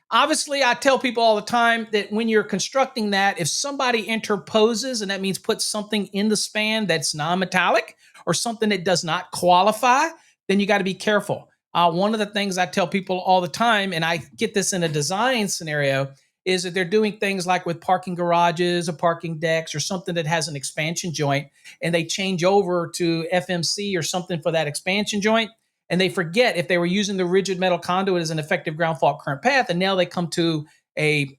Obviously, I tell people all the time that when you're constructing that, if somebody interposes, and that means put something in the span that's non-metallic or something that does not qualify, then you got to be careful. One of the things I tell people all the time, and I get this in a design scenario, is that they're doing things like with parking garages or parking decks or something that has an expansion joint, and they change over to FMC or something for that expansion joint. And they forget if they were using the rigid metal conduit as an effective ground fault current path, and now they come to a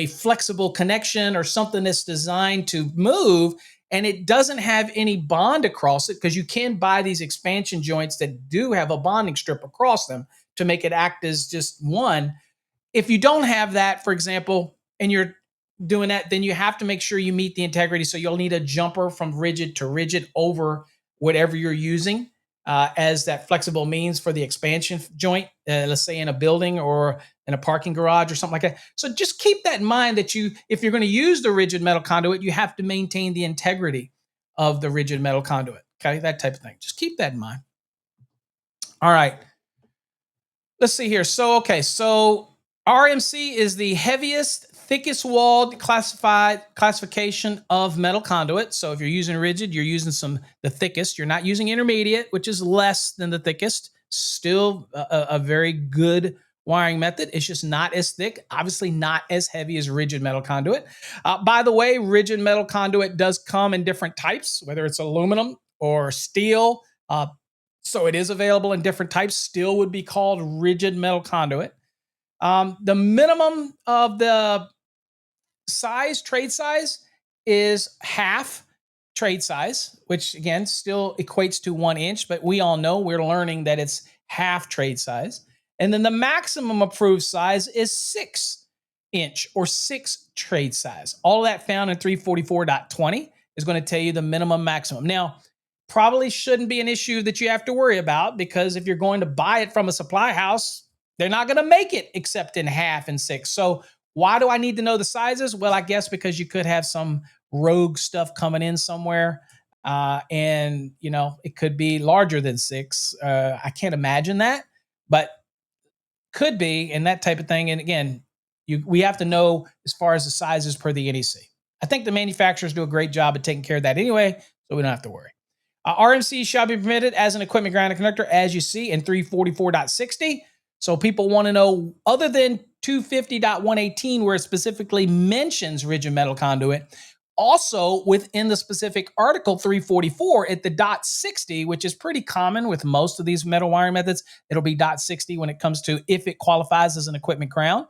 flexible connection or something that's designed to move, and it doesn't have any bond across it, because you can buy these expansion joints that do have a bonding strip across them to make it act as just one. If you don't have that, for example, and you're doing that, then you have to make sure you meet the integrity. So you'll need a jumper from rigid to rigid over whatever you're using as that flexible means for the expansion joint, let's say in a building or in a parking garage or something like that. So just keep that in mind that if you're going to use the rigid metal conduit, you have to maintain the integrity of the rigid metal conduit. Okay, that type of thing. Just keep that in mind. All right. Let's see here. So RMC is the heaviest, thickest walled classification of metal conduit. So if you're using rigid, you're using the thickest. You're not using intermediate, which is less than the thickest. Still a very good wiring method. It's just not as thick, obviously not as heavy as rigid metal conduit. By the way, rigid metal conduit does come in different types, whether it's aluminum or steel. So it is available in different types. Steel would be called rigid metal conduit. The minimum of the trade size, is half trade size, which again still equates to 1 inch, but we all know, we're learning that it's half trade size. And then the maximum approved size is 6 inch or 6 trade size. All that found in 344.20 is going to tell you the minimum maximum. Now, probably shouldn't be an issue that you have to worry about, because if you're going to buy it from a supply house, They're not going to make it except in half and six. So why do I need to know the sizes? Well, I guess because you could have some rogue stuff coming in somewhere. And it could be larger than six. I can't imagine that, but could be, and that type of thing. And again, we have to know as far as the sizes per the NEC. I think the manufacturers do a great job of taking care of that anyway, so we don't have to worry. RMC shall be permitted as an equipment grounded conductor, as you see in 344.60. So people want to know, other than 250.118, where it specifically mentions rigid metal conduit, also within the specific article 344 at the dot 60, which is pretty common with most of these metal wiring methods, it'll be dot 60 when it comes to if it qualifies as an equipment ground.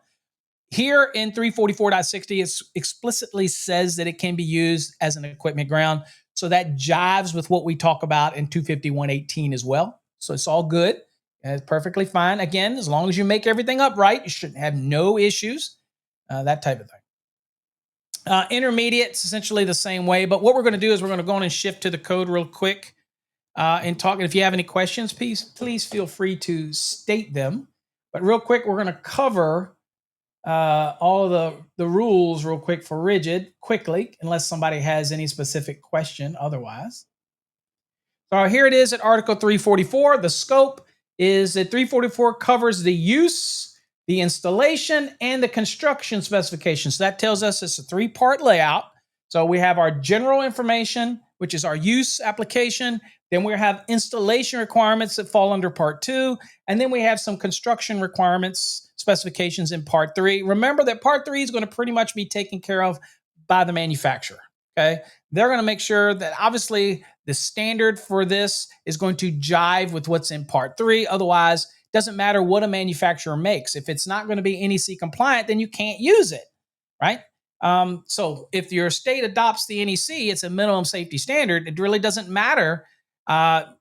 Here in 344.60, it explicitly says that it can be used as an equipment ground. So that jives with what we talk about in 251.18 as well. So it's all good. And it's perfectly fine. Again, as long as you make everything up right, you shouldn't have no issues, that type of thing. Intermediate's essentially the same way. But what we're going to do is we're going to go on and shift to the code real quick and talk. And if you have any questions, please feel free to state them. But real quick, we're going to cover all of the rules real quick for rigid quickly, unless somebody has any specific question otherwise. So here it is at Article 344. The scope is that 344 covers the use, the installation, and the construction specifications. So that tells us it's a three-part layout. So we have our general information, which is our use application. Then we have installation requirements that fall under Part 2. And then we have some construction requirements, specifications in Part 3. Remember that Part 3 is going to pretty much be taken care of by the manufacturer. Okay, they're going to make sure that obviously the standard for this is going to jive with what's in Part 3. Otherwise, it doesn't matter what a manufacturer makes. If it's not going to be NEC compliant, then you can't use it, right? So if your state adopts the NEC, it's a minimum safety standard. It really doesn't matter, how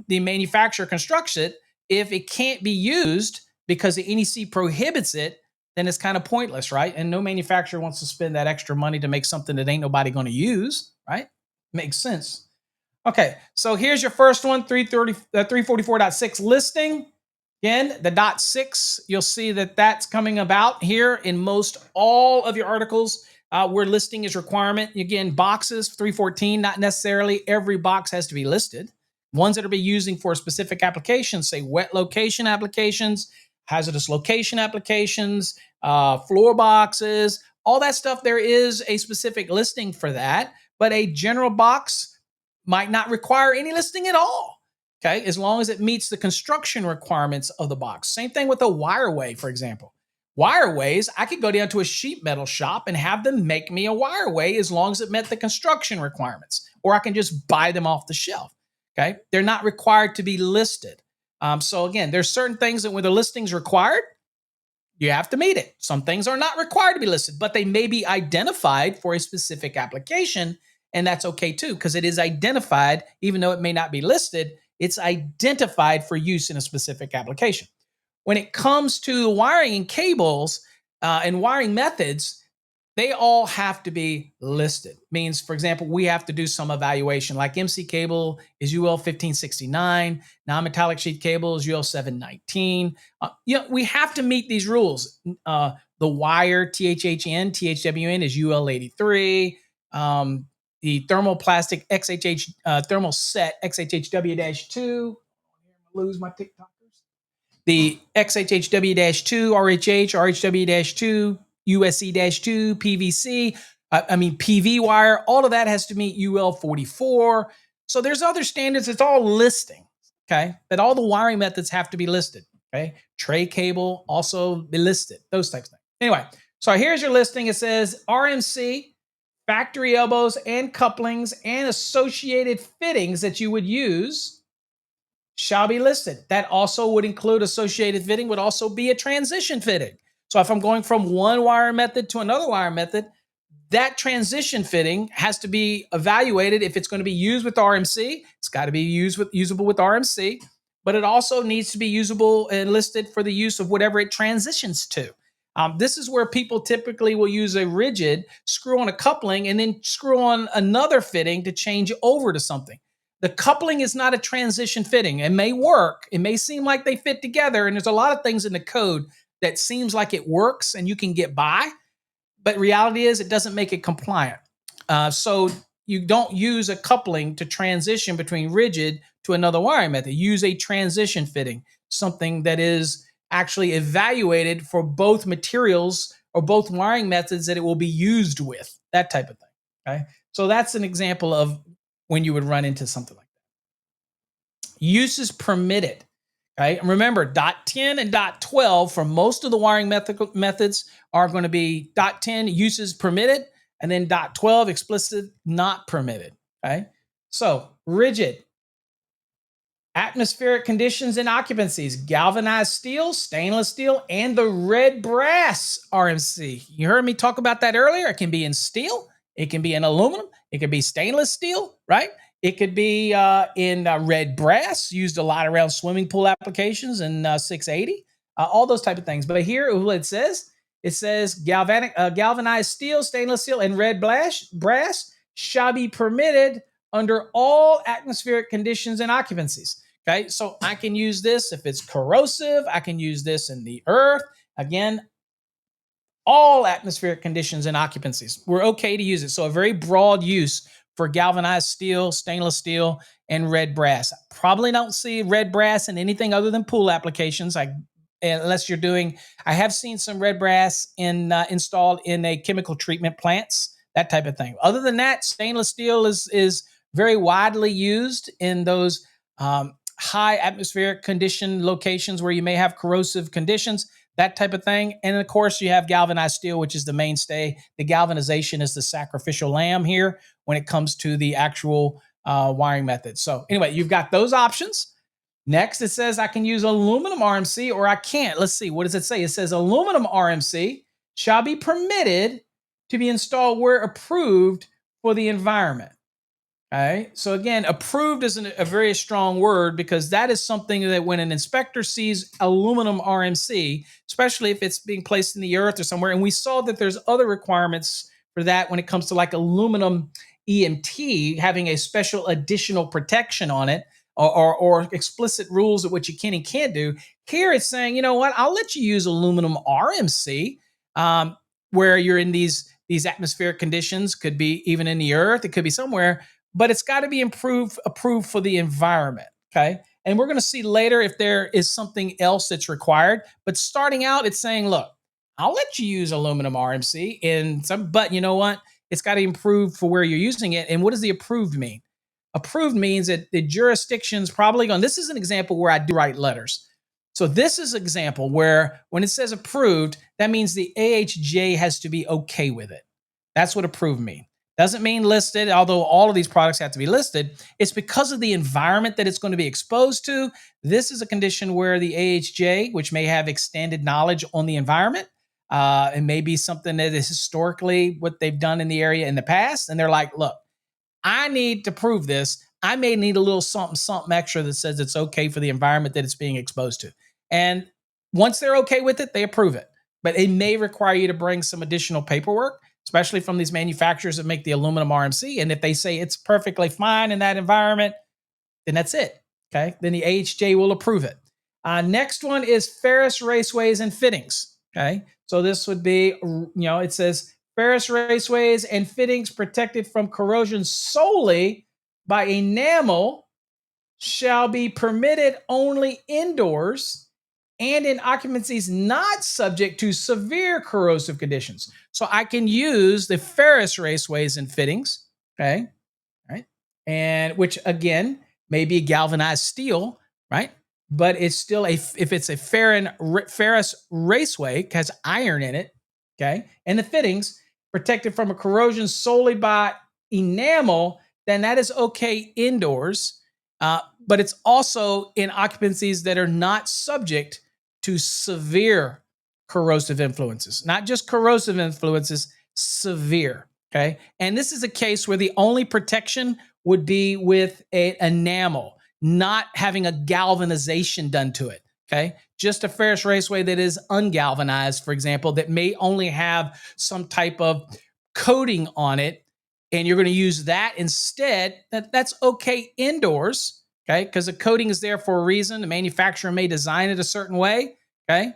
the manufacturer constructs it. If it can't be used because the NEC prohibits it, then it's kind of pointless, right? And no manufacturer wants to spend that extra money to make something that ain't nobody going to use, right? Makes sense. Okay, so here's your first one, 344.6 listing. Again, the dot 6, you'll see that that's coming about here in most all of your articles where listing is requirement. Again, boxes, 314, not necessarily every box has to be listed. Ones that will be using for specific applications, say wet location applications, hazardous location applications, floor boxes, all that stuff. There is a specific listing for that, but a general box might not require any listing at all. Okay, as long as it meets the construction requirements of the box. Same thing with a wireway, for example. Wireways, I could go down to a sheet metal shop and have them make me a wireway as long as it met the construction requirements, or I can just buy them off the shelf. Okay, they're not required to be listed. So again, there's certain things that when the listing's required, you have to meet it. Some things are not required to be listed, but they may be identified for a specific application, and that's okay too, because it is identified, even though it may not be listed, it's identified for use in a specific application. When it comes to wiring and cables and wiring methods, they all have to be listed. Means, for example, we have to do some evaluation, like MC cable is UL 1569, non-metallic sheet cable is UL 719. We have to meet these rules. The wire, THHN is UL 83. The thermoplastic XHH, thermal set XHHW-2. Lose my TikTokers. The XHHW-2, RHH, RHW-2, USC-2, PVC, PV wire, all of that has to meet UL 44. So there's other standards. It's all listing, okay? But all the wiring methods have to be listed, okay? Tray cable also be listed, those types of things. Anyway, so here's your listing. It says RMC, factory elbows and couplings and associated fittings that you would use shall be listed. That also would include associated fitting, would also be a transition fitting. So if I'm going from one wire method to another wire method, that transition fitting has to be evaluated. If it's going to be used with RMC, it's got to be usable with RMC, but it also needs to be usable and listed for the use of whatever it transitions to. This is where people typically will use a rigid, screw on a coupling, and then screw on another fitting to change over to something. The coupling is not a transition fitting. It may work. It may seem like they fit together. And there's a lot of things in the code that seems like it works and you can get by. But reality is it doesn't make it compliant. So you don't use a coupling to transition between rigid to another wiring method. Use a transition fitting, something that is actually evaluated for both materials or both wiring methods that it will be used with, that type of thing. Okay. So that's an example of when you would run into something like that. Uses permitted. Okay. And remember, dot 10 and dot 12 for most of the wiring methods are going to be dot 10 uses permitted, and then dot 12 explicit not permitted. Okay. So rigid, atmospheric conditions and occupancies, galvanized steel, stainless steel, and the red brass RMC. You heard me talk about that earlier. It can be in steel, it can be in aluminum, it could be stainless steel, right? It could be in red brass, used a lot around swimming pool applications in 680, all those type of things. But here, what it says galvanized steel, stainless steel, and red brass shall be permitted under all atmospheric conditions and occupancies. Okay, so I can use this if it's corrosive. I can use this in the earth. Again, all atmospheric conditions and occupancies. We're okay to use it. So a very broad use for galvanized steel, stainless steel, and red brass. Probably don't see red brass in anything other than pool applications. Unless you're doing, I have seen some red brass installed in a chemical treatment plants, that type of thing. Other than that, stainless steel is very widely used in those high atmospheric condition locations where you may have corrosive conditions, that type of thing. And of course, you have galvanized steel, which is the mainstay. The galvanization is the sacrificial lamb here when it comes to the actual wiring method. So anyway, you've got those options. Next, it says I can use aluminum RMC or I can't. Let's see. What does it say? It says aluminum RMC shall be permitted to be installed where approved for the environment. Okay. So again, approved isn't a very strong word because that is something that when an inspector sees aluminum RMC, especially if it's being placed in the earth or somewhere, and we saw that there's other requirements for that when it comes to like aluminum EMT having a special additional protection on it or explicit rules of what you can and can't do. Here it's saying, you know what, I'll let you use aluminum RMC where you're in these atmospheric conditions, could be even in the earth, it could be somewhere, but it's got to be approved for the environment. Okay. And we're going to see later if there is something else that's required. But starting out, it's saying, look, I'll let you use aluminum RMC in some, but you know what? It's got to improve for where you're using it. And what does the approved mean? Approved means that the jurisdiction's probably going, this is an example where I do write letters. So this is an example where when it says approved, that means the AHJ has to be okay with it. That's what approved means. Doesn't mean listed, although all of these products have to be listed. It's because of the environment that it's going to be exposed to. This is a condition where the AHJ, which may have extended knowledge on the environment, it may be something that is historically what they've done in the area in the past. And they're like, look, I need to prove this. I may need a little something extra that says it's okay for the environment that it's being exposed to. And once they're okay with it, they approve it. But it may require you to bring some additional paperwork, especially from these manufacturers that make the aluminum RMC. And if they say it's perfectly fine in that environment, then that's it. Okay. Then the AHJ will approve it. Next one is ferrous raceways and fittings. Okay. So this would be, it says ferrous raceways and fittings protected from corrosion solely by enamel shall be permitted only indoors and in occupancies not subject to severe corrosive conditions. So I can use the ferrous raceways and fittings, okay, right? And which again may be galvanized steel, right? But it's still if it's a ferrous raceway, it has iron in it, okay, and the fittings protected from a corrosion solely by enamel, then that is okay indoors. But it's also in occupancies that are not subject to severe corrosive influences, not just corrosive influences, severe. Okay. And this is a case where the only protection would be with an enamel, not having a galvanization done to it. Okay. Just a ferrous raceway that is ungalvanized, for example, that may only have some type of coating on it and you're going to use that instead, that's okay indoors, okay? Because the coating is there for a reason. The manufacturer may design it a certain way, okay?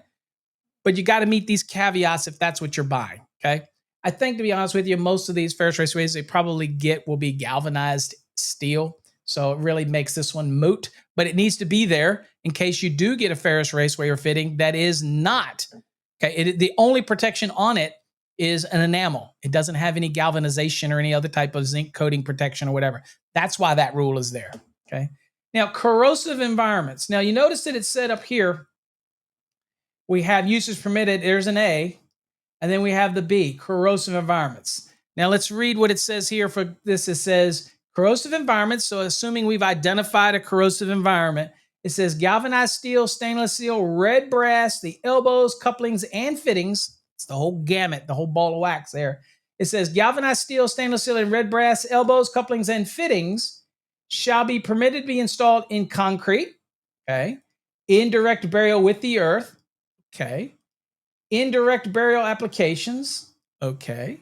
But you got to meet these caveats if that's what you're buying, okay? I think, to be honest with you, most of these Ferris raceways they probably get will be galvanized steel. So it really makes this one moot, but it needs to be there in case you do get a Ferris raceway or fitting that is not, okay? The only protection on it is an enamel. It doesn't have any galvanization or any other type of zinc coating protection or whatever. That's why that rule is there, okay? Now, corrosive environments. Now, you notice that it's set up here. We have uses permitted. There's an A. And then we have the B, corrosive environments. Now let's read what it says here for this. It says corrosive environments. So assuming we've identified a corrosive environment, it says galvanized steel, stainless steel, red brass, the elbows, couplings, and fittings. It's the whole gamut, the whole ball of wax there. It says galvanized steel, stainless steel, and red brass, elbows, couplings, and fittings shall be permitted to be installed in concrete, okay, in direct burial with the earth, okay, indirect burial applications, okay,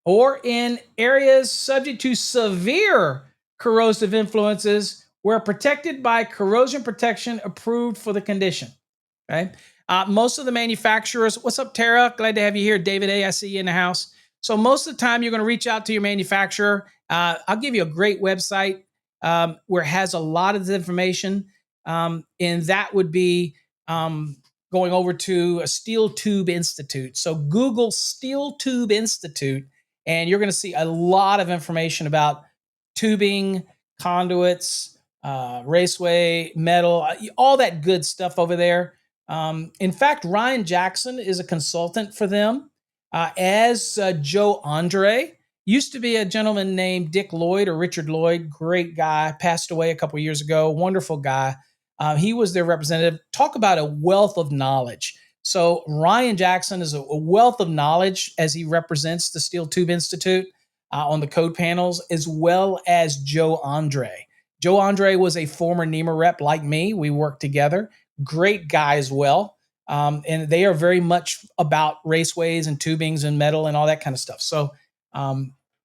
or in areas subject to severe corrosive influences where protected by corrosion protection approved for the condition, okay? Most of the manufacturers, what's up, Tara? Glad to have you here. David A., I see you in the house. So most of the time, you're going to reach out to your manufacturer. I'll give you a great website where it has a lot of this information, and that would be going over to a Steel Tube Institute. So Google Steel Tube Institute, and you're going to see a lot of information about tubing, conduits, raceway, metal, all that good stuff over there. In fact, Ryan Jackson is a consultant for them, as Joe Andre. Used to be a gentleman named Dick Lloyd or Richard Lloyd, great guy, passed away a couple years ago, wonderful guy. He was their representative. Talk about a wealth of knowledge. So Ryan Jackson is a wealth of knowledge as he represents the Steel Tube Institute on the code panels, as well as Joe Andre. Joe Andre was a former NEMA rep like me. We worked together. Great guy as well. And they are very much about raceways and tubings and metal and all that kind of stuff. So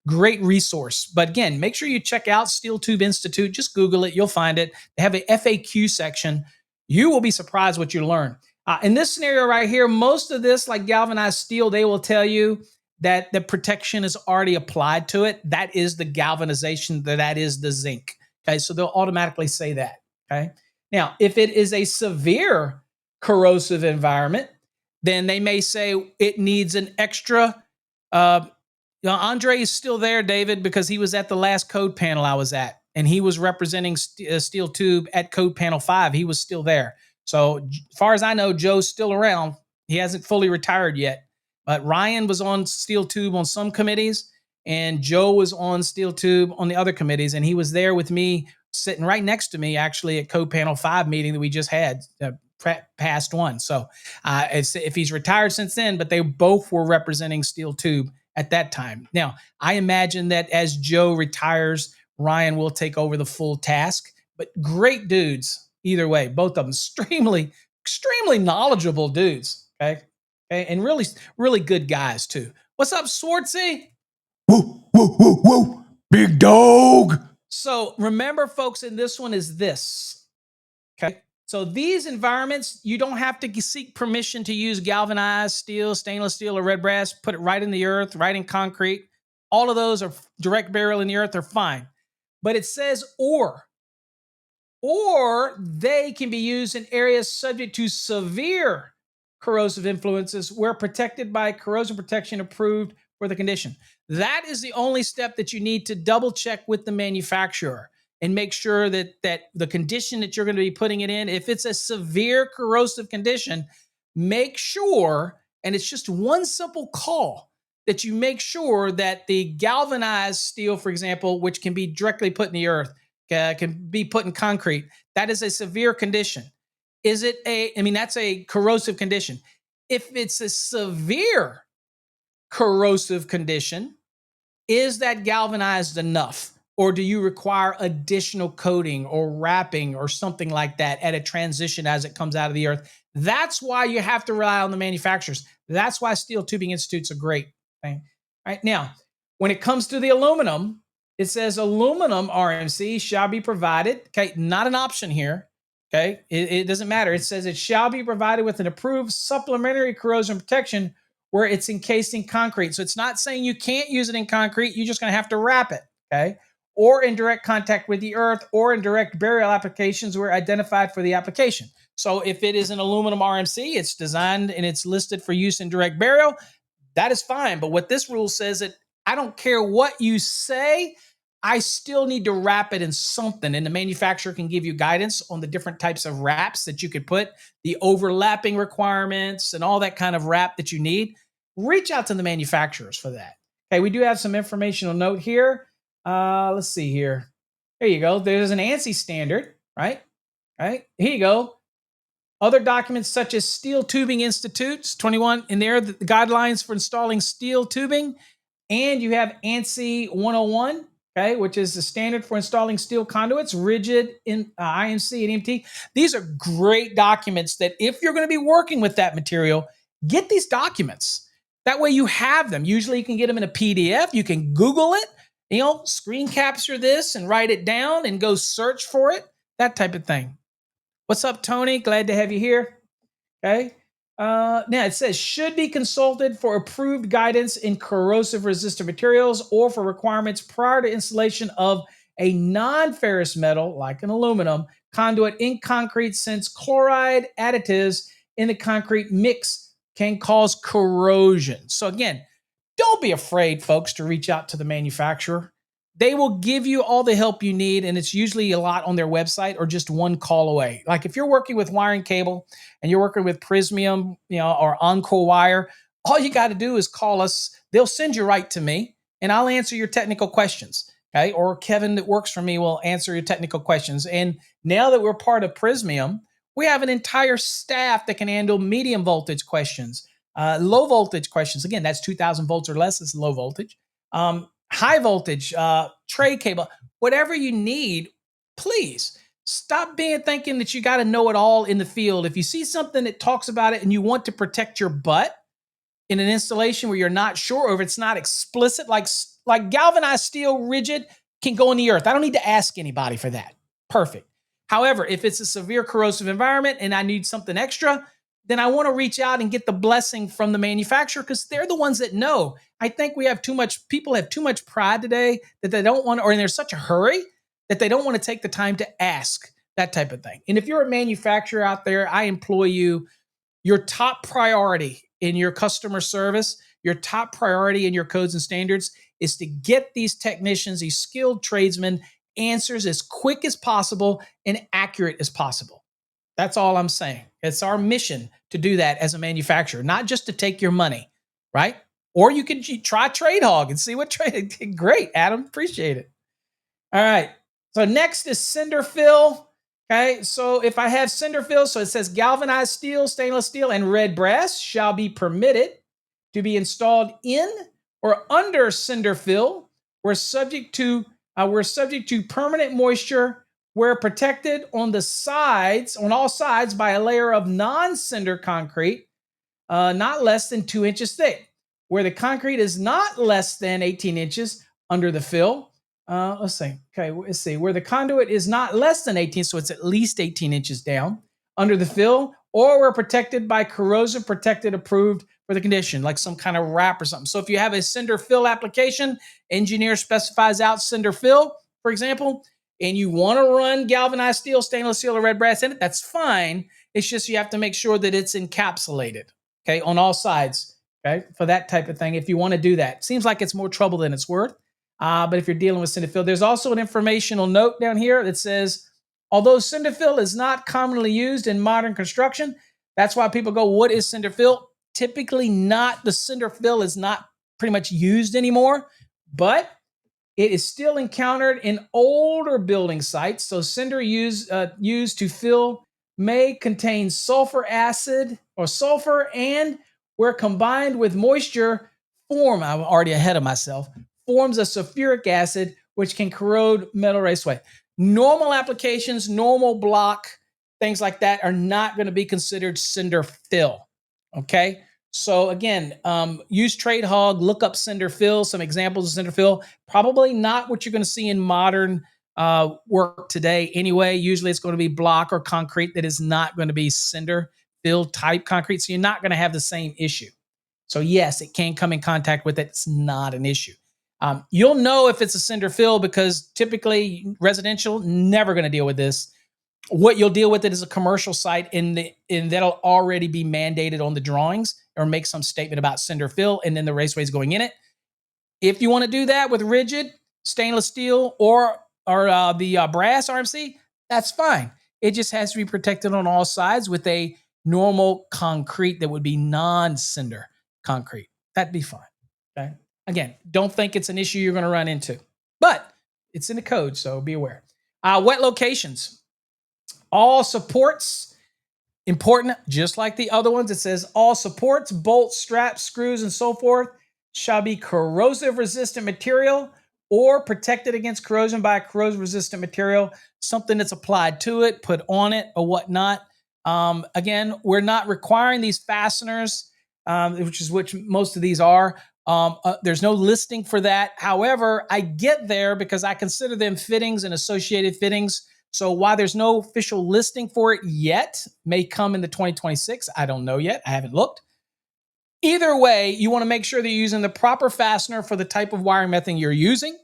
great resource. But again, make sure you check out Steel Tube Institute. Just Google it. You'll find it. They have a FAQ section. You will be surprised what you learn. In this scenario right here, most of this, like galvanized steel, they will tell you that the protection is already applied to it. That is the galvanization, that is the zinc. Okay, so they'll automatically say that. Okay. Now, if it is a severe corrosive environment, then they may say it needs an extra Andre is still there, David, because he was at the last code panel I was at, and he was representing Steel Tube at code panel 5. He was still there. So as far as I know, Joe's still around. He hasn't fully retired yet. But Ryan was on Steel Tube on some committees, and Joe was on Steel Tube on the other committees, and he was there with me, sitting right next to me, actually, at code panel 5 meeting that we just had, past one. So if he's retired since then, but they both were representing Steel Tube at that time. Now, I imagine that as Joe retires, Ryan will take over the full task, but great dudes either way, both of them extremely knowledgeable dudes, okay? And really, really good guys too. What's up, Swartzy? Woo, woo, woo, woo, big dog. So remember, folks, in this one is this, okay? So these environments, you don't have to seek permission to use galvanized steel, stainless steel, or red brass. Put it right in the earth, right in concrete. All of those are direct burial in the earth, are fine. But it says or they can be used in areas subject to severe corrosive influences where protected by corrosion protection approved for the condition. That is the only step that you need to double check with the manufacturer and make sure that the condition that you're going to be putting it in, if it's a severe corrosive condition, make sure, and it's just one simple call, that you make sure that the galvanized steel, for example, which can be directly put in the earth, can be put in concrete, that is a severe condition. Is it that's a corrosive condition. If it's a severe corrosive condition, is that galvanized enough? Or do you require additional coating or wrapping or something like that at a transition as it comes out of the earth? That's why you have to rely on the manufacturers. That's why Steel Tubing Institutes are great. Okay? Right now, When it comes to the aluminum, it says aluminum RMC shall be provided. Okay, not an option here. Okay, it doesn't matter. It says it shall be provided with an approved supplementary corrosion protection where it's encased in concrete. So it's not saying you can't use it in concrete. You're just going to have to wrap it. Okay, or in direct contact with the earth, or in direct burial applications where identified for the application. So if it is an aluminum RMC, it's designed and it's listed for use in direct burial, that is fine. But what this rule says that I don't care what you say, I still need to wrap it in something. And the manufacturer can give you guidance on the different types of wraps that you could put, the overlapping requirements and all that kind of wrap that you need. Reach out to the manufacturers for that. Okay, we do have some informational note here. Let's see here. There you go. There's an ANSI standard, right? Right. Here you go. Other documents such as Steel Tubing Institutes, 21 in there, the guidelines for installing steel tubing. And you have ANSI 101, okay, which is the standard for installing steel conduits, rigid in IMC and EMT. These are great documents that if you're going to be working with that material, get these documents. That way you have them. Usually you can get them in a PDF. You can Google it, screen capture this and write it down and go search for it, that type of thing. What's up, Tony? Glad to have you here. Okay. Now it says should be consulted for approved guidance in corrosive resistant materials or for requirements prior to installation of a non-ferrous metal like an aluminum conduit in concrete, since chloride additives in the concrete mix can cause corrosion. So again, don't be afraid, folks, to reach out to the manufacturer. They will give you all the help you need, and it's usually a lot on their website or just one call away. Like if you're working with wiring cable and you're working with Prismium, or Encore Wire, all you got to do is call us. They'll send you right to me, and I'll answer your technical questions. Okay, or Kevin that works for me will answer your technical questions. And now that we're part of Prismium, we have an entire staff that can handle medium voltage questions, low voltage questions. Again, that's 2,000 volts or less is low voltage. High voltage, tray cable, whatever you need, please stop thinking that you got to know it all in the field. If you see something that talks about it and you want to protect your butt in an installation where you're not sure, or if it's not explicit, like galvanized steel rigid can go in the earth. I don't need to ask anybody for that. Perfect. However, if it's a severe corrosive environment and I need something extra, then I want to reach out and get the blessing from the manufacturer because they're the ones that know. I think people have too much pride today that they don't want to, or there's such a hurry that they don't want to take the time to ask that type of thing. And if you're a manufacturer out there, I implore you, your top priority in your customer service, your top priority in your codes and standards is to get these technicians, these skilled tradesmen, answers as quick as possible and accurate as possible. That's all I'm saying. It's our mission to do that as a manufacturer, not just to take your money, right? Or you can try TradeHog and see what trade. Great, Adam. Appreciate it. All right. So next is cinder fill. Okay. So if I have cinder fill, so it says galvanized steel, stainless steel, and red brass shall be permitted to be installed in or under cinder fill. We're subject to permanent moisture where protected on all sides by a layer of non-cinder concrete, not less than 2 inches thick. Where the concrete is not less than 18 inches under the fill. Let's see. Where the conduit is not less than 18, so it's at least 18 inches down under the fill, or we're protected by corrosion protected approved for the condition, like some kind of wrap or something. So if you have a cinder fill application, engineer specifies out cinder fill, for example, and you want to run galvanized steel, stainless steel, or red brass in it, that's fine. It's just you have to make sure that it's encapsulated, okay, on all sides, okay, for that type of thing if you want to do that. Seems like it's more trouble than it's worth, but if you're dealing with cinder fill, there's also an informational note down here that says, although cinder fill is not commonly used in modern construction, that's why people go, what is cinder fill? Typically not, the cinder fill is not pretty much used anymore, but it is still encountered in older building sites. So cinder used to fill may contain sulfur acid or sulfur, and where combined with moisture I'm already ahead of myself, forms a sulfuric acid, which can corrode metal raceway. Normal applications, normal block, things like that are not going to be considered cinder fill. Okay. So again, use TradeHog, look up cinder fill, some examples of cinder fill. Probably not what you're going to see in modern work today anyway. Usually it's going to be block or concrete that is not going to be cinder fill type concrete. So you're not going to have the same issue. So yes, it can come in contact with it. It's not an issue. You'll know if it's a cinder fill because typically residential, never going to deal with this. What you'll deal with it is a commercial site and that'll already be mandated on the drawings or make some statement about cinder fill and then the raceways going in it. If you want to do that with rigid stainless steel or the brass RMC, that's fine. It just has to be protected on all sides with a normal concrete that would be non-cinder concrete. That'd be fine. Okay. Again, don't think it's an issue you're going to run into, but it's in the code, so be aware. Wet locations. All supports, important, just like the other ones. It says all supports, bolts, straps, screws, and so forth shall be corrosive resistant material or protected against corrosion by a corrosion resistant material, something that's applied to it, put on it, or whatnot. Again, we're not requiring these fasteners, which most of these are. There's no listing for that. However, I get there because I consider them fittings and associated fittings. So while there's no official listing for it yet, may come in the 2026. I don't know yet. I haven't looked. Either way, you want to make sure that you're using the proper fastener for the type of wiring method you're using.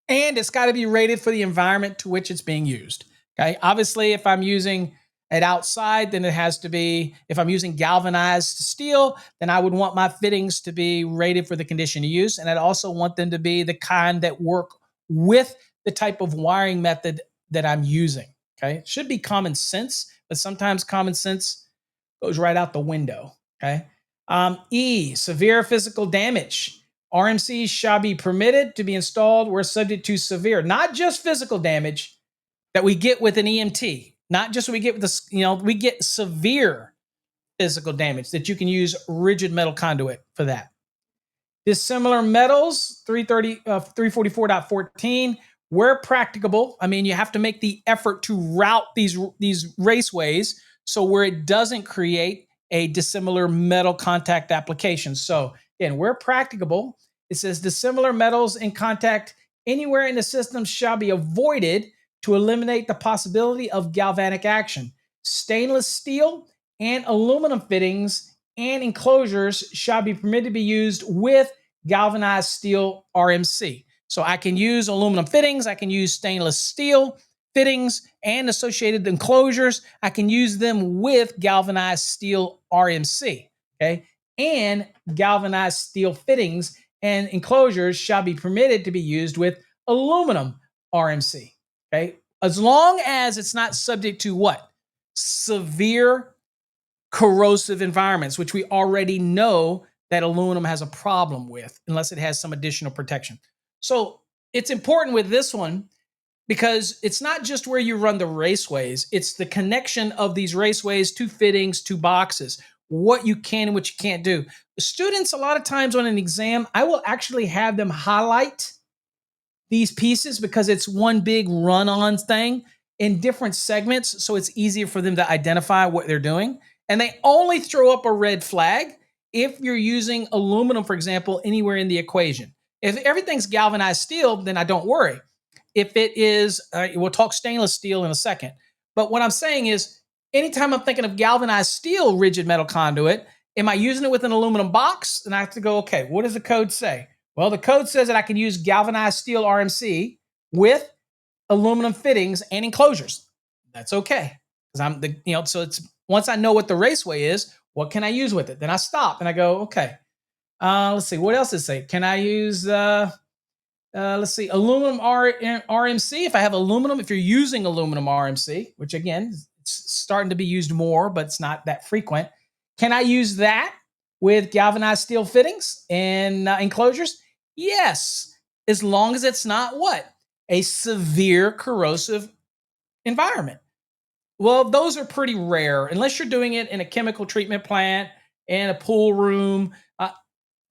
And it's got to be rated for the environment to which it's being used. Okay. Obviously, if I'm using it outside, then it has to be, if I'm using galvanized steel, then I would want my fittings to be rated for the condition of use. And I'd also want them to be the kind that work with the type of wiring method that I'm using. Okay. It should be common sense, but sometimes common sense goes right out the window. Okay. E, severe physical damage. RMCs shall be permitted to be installed where subject to severe, not just physical damage that we get with an EMT, not just what we get with this, we get severe physical damage that you can use rigid metal conduit for that. Dissimilar metals, 344.14, where practicable. I mean, you have to make the effort to route these raceways so where it doesn't create a dissimilar metal contact application. So again, where practicable, it says dissimilar metals in contact anywhere in the system shall be avoided to eliminate the possibility of galvanic action. Stainless steel and aluminum fittings and enclosures shall be permitted to be used with galvanized steel RMC. So I can use aluminum fittings, I can use stainless steel fittings and associated enclosures. I can use them with galvanized steel RMC, okay? And galvanized steel fittings and enclosures shall be permitted to be used with aluminum RMC, okay? As long as it's not subject to what? Severe corrosive environments, which we already know that aluminum has a problem with, unless it has some additional protection. So it's important with this one because it's not just where you run the raceways, it's the connection of these raceways to fittings, to boxes, what you can and what you can't do. The students, a lot of times on an exam, I will actually have them highlight these pieces because it's one big run-on thing in different segments, so it's easier for them to identify what they're doing. And they only throw up a red flag if you're using aluminum, for example, anywhere in the equation. If everything's galvanized steel, then I don't worry. If it is, we'll talk stainless steel in a second. But what I'm saying is, anytime I'm thinking of galvanized steel rigid metal conduit, am I using it with an aluminum box? And I have to go, okay, what does the code say? Well, the code says that I can use galvanized steel RMC with aluminum fittings and enclosures. That's okay. Because so it's once I know what the raceway is, what can I use with it? Then I stop and I go, okay. Let's see, what else does it say? Can I use let's see, aluminum RMC? If I have aluminum, if you're using aluminum RMC, which again, it's starting to be used more, but it's not that frequent. Can I use that with galvanized steel fittings and enclosures? Yes, as long as it's not what? A severe corrosive environment. Well, those are pretty rare, unless you're doing it in a chemical treatment plant, in a pool room,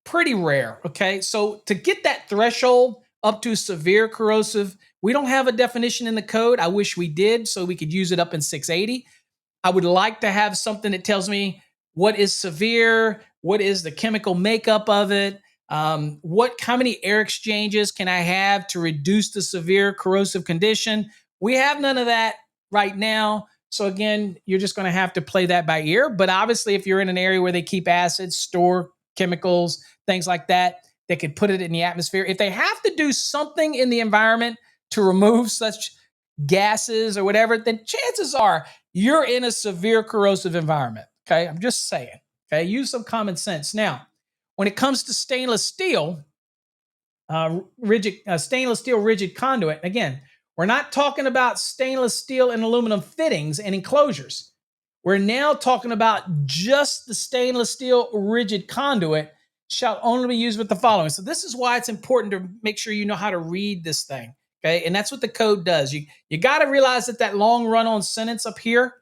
pretty rare, okay? So to get that threshold up to severe corrosive, we don't have a definition in the code. I wish we did so we could use it up in 680. I would like to have something that tells me what is severe, what is the chemical makeup of it, how many air exchanges can I have to reduce the severe corrosive condition. We have none of that right now. So again, you're just going to have to play that by ear. But obviously, if you're in an area where they keep acids, store chemicals, things like that, they could put it in the atmosphere. If they have to do something in the environment to remove such gases or whatever, then chances are you're in a severe corrosive environment. Okay, I'm just saying. Okay, use some common sense. Now, when it comes to stainless steel, stainless steel rigid conduit, again, we're not talking about stainless steel and aluminum fittings and enclosures. We're now talking about just the stainless steel rigid conduit shall only be used with the following. So this is why it's important to make sure you know how to read this thing. Okay, and that's what the code does. You got to realize that long run-on sentence up here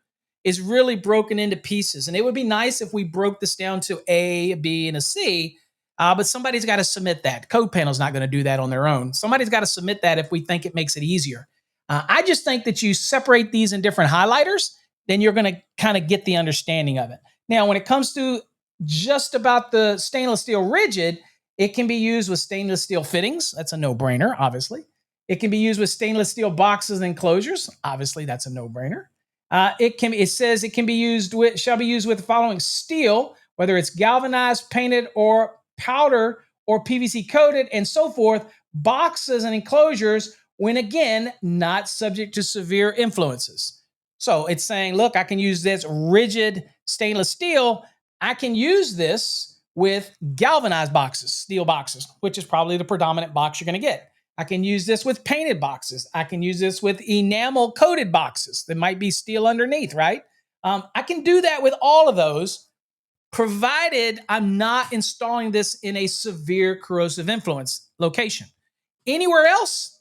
is really broken into pieces, and it would be nice if we broke this down to A, a B, and a C. But somebody's got to submit that. Code panel's not going to do that on their own. Somebody's got to submit that if we think it makes it easier. I just think that you separate these in different highlighters, then you're going to kind of get the understanding of it. Now, when it comes to just about the stainless steel rigid, it can be used with stainless steel fittings. That's a no-brainer, obviously. It can be used with stainless steel boxes and enclosures. Obviously, that's a no-brainer. It says it can be used with, shall be used with the following steel, whether it's galvanized, painted, or powder, or PVC coated, and so forth, boxes and enclosures, when again, not subject to severe influences. So it's saying, look, I can use this rigid stainless steel. I can use this with galvanized boxes, steel boxes, which is probably the predominant box you're going to get. I can use this with painted boxes. I can use this with enamel coated boxes that might be steel underneath, right? I can do that with all of those, provided I'm not installing this in a severe corrosive influence location. Anywhere else,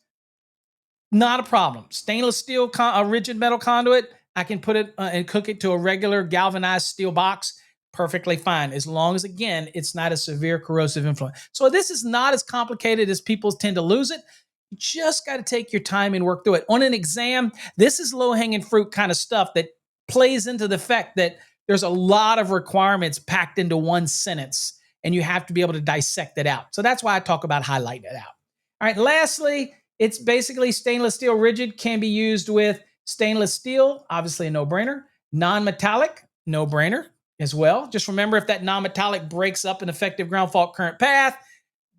not a problem. Stainless steel, a rigid metal conduit, I can put it and cook it to a regular galvanized steel box. Perfectly fine, as long as, again, it's not a severe corrosive influence. So this is not as complicated as people tend to lose it. You just got to take your time and work through it. On an exam, this is low-hanging fruit kind of stuff that plays into the fact that there's a lot of requirements packed into one sentence, and you have to be able to dissect it out. So that's why I talk about highlighting it out. All right, lastly, it's basically stainless steel rigid can be used with stainless steel, obviously a no-brainer. Non-metallic, no-brainer as well. Just remember, if that non-metallic breaks up an effective ground fault current path,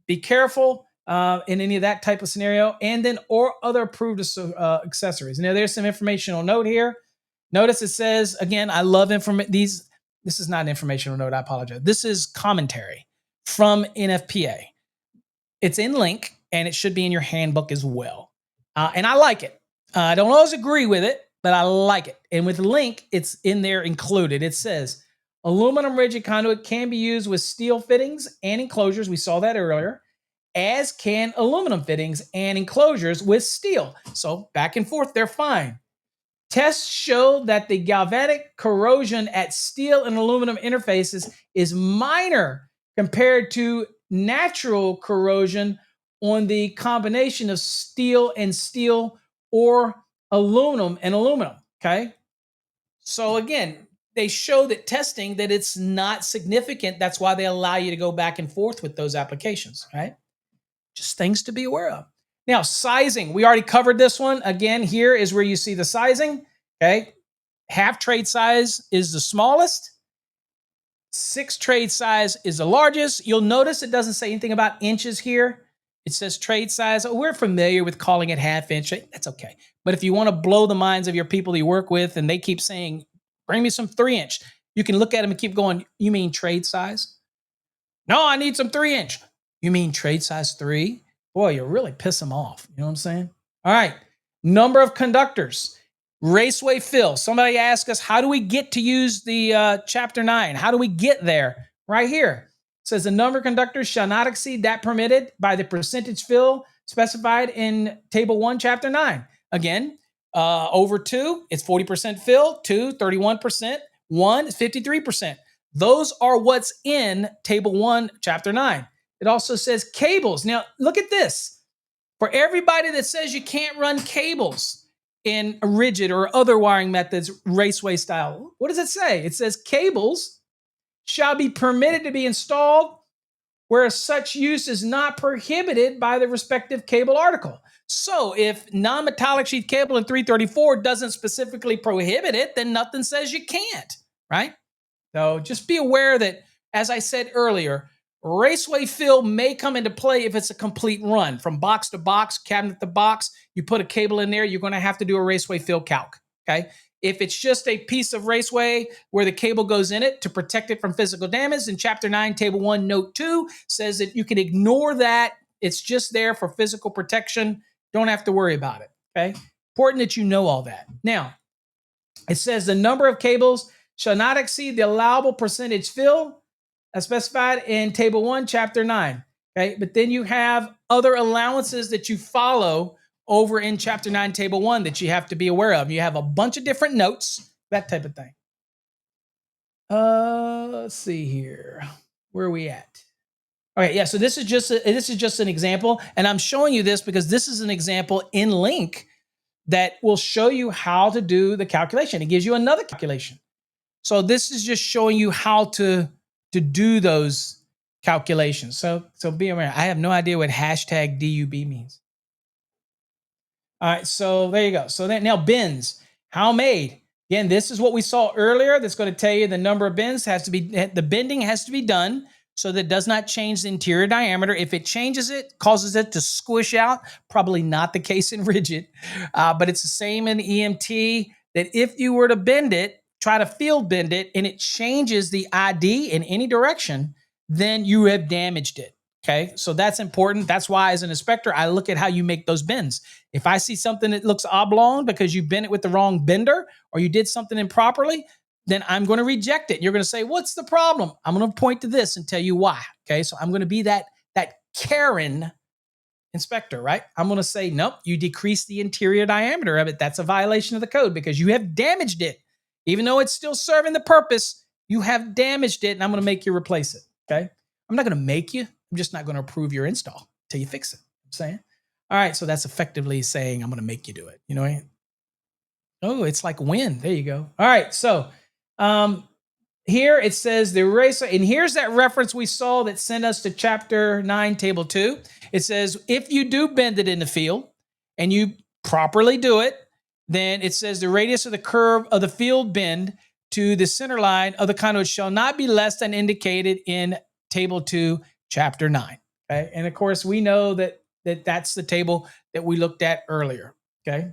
be careful in any of that type of scenario. And then, or other approved accessories. Now, there's some informational note here. Notice it says, again, I love these. This is not an informational note. I apologize. This is commentary from NFPA. It's in link, and it should be in your handbook as well. And I like it. I don't always agree with it, but I like it. And with the link, it's in there included. It says, aluminum rigid conduit can be used with steel fittings and enclosures. We saw that earlier, as can aluminum fittings and enclosures with steel. So back and forth, they're fine. Tests show that the galvanic corrosion at steel and aluminum interfaces is minor compared to natural corrosion on the combination of steel and steel or aluminum and aluminum. Okay. So again, they show that testing that it's not significant. That's why they allow you to go back and forth with those applications, right? Just things to be aware of. Now, sizing. We already covered this one. Again, here is where you see the sizing. Okay. Half trade size is the smallest. 6 trade size is the largest. You'll notice it doesn't say anything about inches here. It says trade size. We're familiar with calling it half inch. That's okay. But if you want to blow the minds of your people you work with and they keep saying, bring me some 3-inch, you can look at them and keep going, you mean trade size? No, I need some 3-inch. You mean trade size 3? Boy, you really piss them off. You know what I'm saying? All right. Number of conductors. Raceway fill. Somebody asked us, how do we get to use the Chapter 9? How do we get there? Right here. It says the number of conductors shall not exceed that permitted by the percentage fill specified in Table 1, Chapter 9. Again, over 2, it's 40% fill. 2, 31%. 1 is 53%. Those are what's in Table 1, Chapter 9. It also says cables. Now, look at this. For everybody that says you can't run cables in a rigid or other wiring methods, raceway style, what does it say? It says cables shall be permitted to be installed where such use is not prohibited by the respective cable article. So if non-metallic sheath cable in 334 doesn't specifically prohibit it, then nothing says you can't, right? So just be aware that, as I said earlier, raceway fill may come into play if it's a complete run from box to box, cabinet to box. You put a cable in there, you're going to have to do a raceway fill calc, okay? If it's just a piece of raceway where the cable goes in it to protect it from physical damage, in Chapter 9, Table 1, Note 2 says that you can ignore that. It's just there for physical protection. Don't have to worry about it, okay? Important that you know all that. Now, it says the number of cables shall not exceed the allowable percentage fill as specified in Table 1, Chapter 9, okay? But then you have other allowances that you follow over in Chapter 9, Table 1 that you have to be aware of. You have a bunch of different notes, that type of thing. Let's see here. Where are we at? Okay, yeah, so this is just an example, and I'm showing you this because this is an example in Link that will show you how to do the calculation. It gives you another calculation. So this is just showing you how to do those calculations. So be aware. I have no idea what hashtag DUB means. All right, so there you go. So then now bins, how made? Again, this is what we saw earlier. That's going to tell you the number of bins has to be, the bending has to be done so that it does not change the interior diameter. If it changes it, causes it to squish out, probably not the case in rigid, but it's the same in EMT that if you were to bend it, try to field bend it, and it changes the ID in any direction, then you have damaged it. Okay, so that's important. That's why, as an inspector, I look at how you make those bends. If I see something that looks oblong because you bent it with the wrong bender or you did something improperly, then I'm going to reject it. You're going to say, "What's the problem?" I'm going to point to this and tell you why. Okay, so I'm going to be that Karen inspector, right? I'm going to say, "Nope, you decrease the interior diameter of it. That's a violation of the code because you have damaged it, even though it's still serving the purpose. You have damaged it, and I'm going to make you replace it." Okay, I'm not going to make you. I'm just not going to approve your install until you fix it. I'm saying, all right, so that's effectively saying I'm going to make you do it. You know what I mean? Oh, it's like when. There you go. All right, so here it says the eraser, and here's that reference we saw that sent us to Chapter 9, Table 2. It says if you do bend it in the field and you properly do it, then it says the radius of the curve of the field bend to the center line of the conduit shall not be less than indicated in Table 2, Chapter 9. Okay, and of course we know that's the table that we looked at earlier. Okay,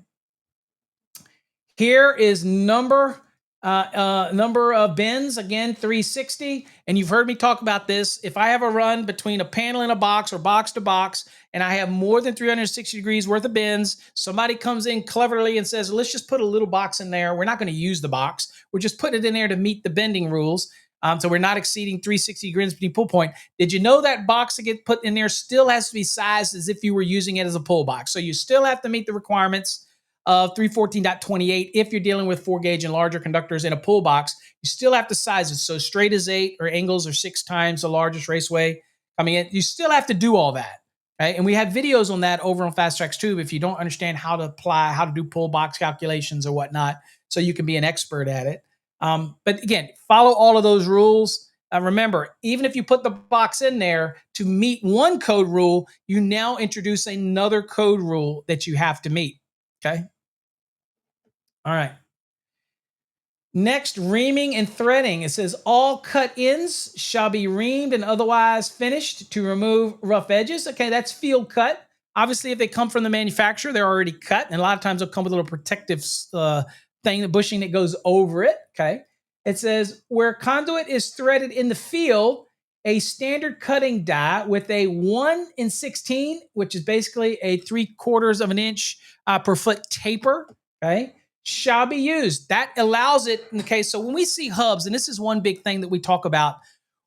here is number of bends, again 360, and you've heard me talk about this. If I have a run between a panel and a box or box to box and I have more than 360 degrees worth of bends, somebody comes in cleverly and says, let's just put a little box in there. We're not going to use the box, we're just putting it in there to meet the bending rules. So we're not exceeding 360 degrees between pull point. Did you know that box to get put in there still has to be sized as if you were using it as a pull box? So you still have to meet the requirements of 314.28 if you're dealing with 4 gauge and larger conductors in a pull box. You still have to size it. So straight is 8 or angles are 6 times the largest raceway coming in. You still have to do all that. Right? And we have videos on that over on Fast Trax Tube if you don't understand how to do pull box calculations or whatnot, so you can be an expert at it. But again, follow all of those rules. Remember, even if you put the box in there to meet one code rule, you now introduce another code rule that you have to meet. Okay. All right. Next, reaming and threading. It says all cut ends shall be reamed and otherwise finished to remove rough edges. Okay, that's field cut. Obviously, if they come from the manufacturer, they're already cut. And a lot of times they'll come with a little protective thing, the bushing that goes over it. Okay. It says where conduit is threaded in the field, a standard cutting die with a 1 in 16, which is basically a 3/4 of an inch per foot taper. Okay, shall be used. That allows it. Okay, so when we see hubs, and this is one big thing that we talk about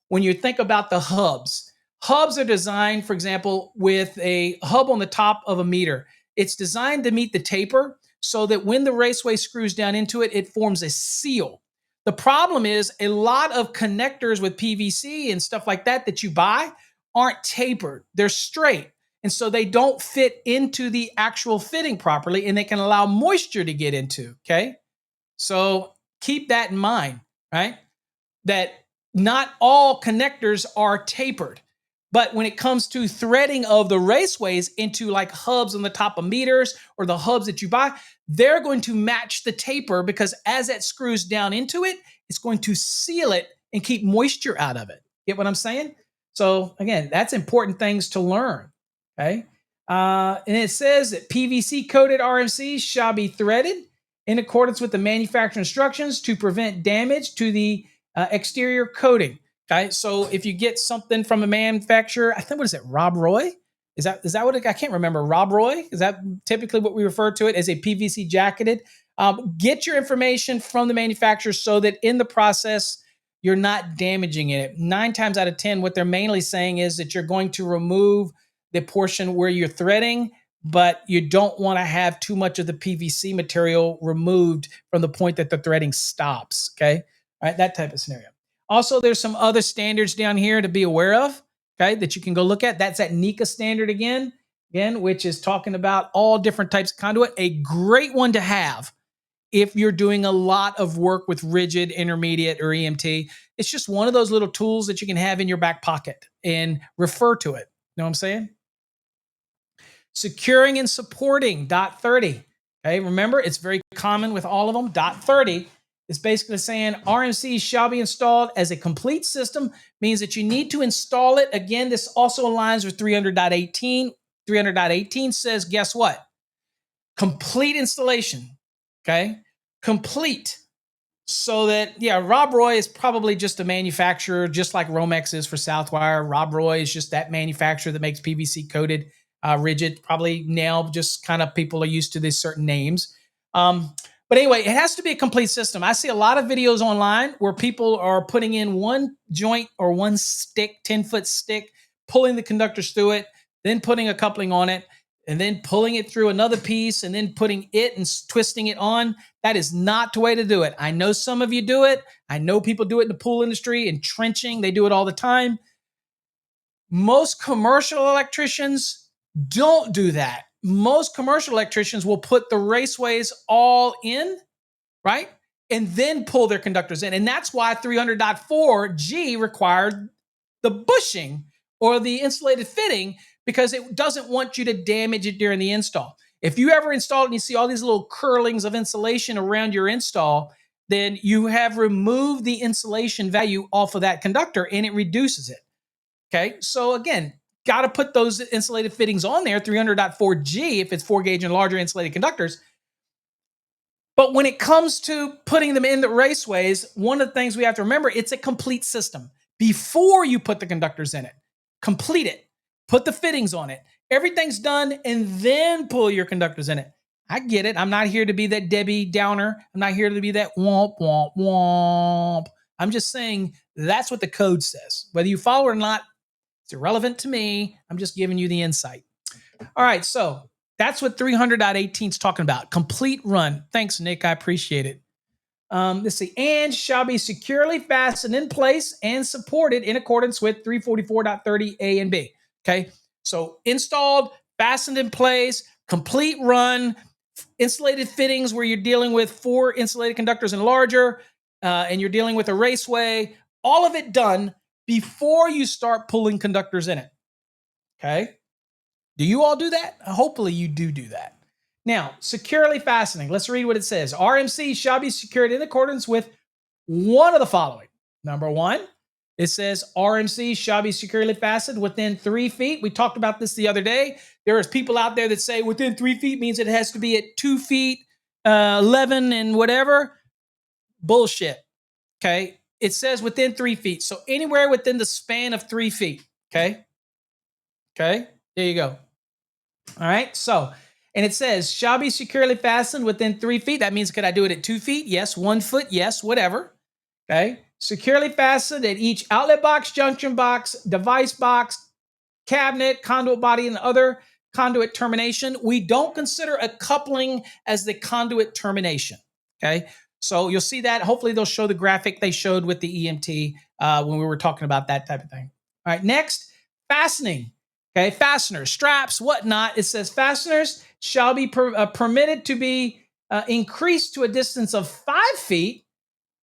when you think about the hubs. Hubs are designed, for example, with a hub on the top of a meter. It's designed to meet the taper so that when the raceway screws down into it, it forms a seal. The problem is a lot of connectors with PVC and stuff like that that you buy aren't tapered. They're straight. And so they don't fit into the actual fitting properly, and they can allow moisture to get into. Okay. So keep that in mind, right? That not all connectors are tapered. But when it comes to threading of the raceways into like hubs on the top of meters or the hubs that you buy, they're going to match the taper because as it screws down into it, it's going to seal it and keep moisture out of it. Get what I'm saying? So again, that's important things to learn. Okay. And it says that PVC coated RMCs shall be threaded in accordance with the manufacturer instructions to prevent damage to the exterior coating. Okay, so if you get something from a manufacturer, I think what is it, Rob Roy? Is that what I can't remember? Rob Roy? Is that typically what we refer to it as a PVC jacketed? Get your information from the manufacturer so that in the process you're not damaging it. 9 times out of 10, what they're mainly saying is that you're going to remove the portion where you're threading, but you don't want to have too much of the PVC material removed from the point that the threading stops. Okay, all right, that type of scenario. Also, there's some other standards down here to be aware of, okay, that you can go look at. That's that NECA standard again, which is talking about all different types of conduit. A great one to have if you're doing a lot of work with rigid, intermediate, or EMT. It's just one of those little tools that you can have in your back pocket and refer to it. You know what I'm saying? Securing and supporting, dot 30. Okay, remember, it's very common with all of them. Dot 30 is basically saying RMCs shall be installed as a complete system, means that you need to install it. Again, this also aligns with 300.18. 300.18 says, guess what? Complete installation. Okay, complete. So that, yeah, Rob Roy is probably just a manufacturer, just like Romex is for Southwire. Rob Roy is just that manufacturer that makes PVC coated rigid. Probably now just kind of people are used to these certain names. But anyway, it has to be a complete system. I see a lot of videos online where people are putting in one joint or one stick, 10-foot stick, pulling the conductors through it, then putting a coupling on it, and then pulling it through another piece and then putting it and twisting it on. That is not the way to do it. I know some of you do it. I know people do it in the pool industry and trenching. They do it all the time. Most commercial electricians don't do that. Most commercial electricians will put the raceways all in, right? And then pull their conductors in. And that's why 300.4G required the bushing or the insulated fitting, because it doesn't want you to damage it during the install. If you ever install it and you see all these little curlings of insulation around your install, then you have removed the insulation value off of that conductor and it reduces it. Okay, so again, got to put those insulated fittings on there, 300.4G if it's 4 gauge and larger insulated conductors. But when it comes to putting them in the raceways, one of the things we have to remember, it's a complete system. Before you put the conductors in it, complete it, put the fittings on it, everything's done, and then pull your conductors in it. I get it. I'm not here to be that Debbie Downer. I'm not here to be that womp, womp, womp. I'm just saying that's what the code says. Whether you follow it or not, it's irrelevant to me. I'm just giving you the insight. All right, so that's what 300.18 is talking about. Complete run. Thanks, Nick. I appreciate it. Let's see. And shall be securely fastened in place and supported in accordance with 344.30A and B. Okay. So installed, fastened in place, complete run, insulated fittings where you're dealing with 4 insulated conductors and larger, and you're dealing with a raceway, all of it done before you start pulling conductors in it. Okay. Do you all do that? Hopefully you do that. Now, securely fastening. Let's read what it says. RMC shall be secured in accordance with one of the following. Number 1, it says RMC shall be securely fastened within 3 feet. We talked about this the other day. There is people out there that say within 3 feet means it has to be at 2 feet, 11 and whatever. Bullshit. Okay. It says within 3 feet. So anywhere within the span of 3 feet. Okay. Okay. There you go. All right. So, and it says, shall be securely fastened within 3 feet. That means, could I do it at 2 feet? Yes. 1 foot? Yes. Whatever. Okay. Securely fastened at each outlet box, junction box, device box, cabinet, conduit body, and other conduit termination. We don't consider a coupling as the conduit termination. Okay. So you'll see that. Hopefully they'll show the graphic they showed with the EMT when we were talking about that type of thing. All right. Next, fastening. Okay, fasteners, straps, whatnot. It says fasteners shall be permitted to be increased to a distance of 5 feet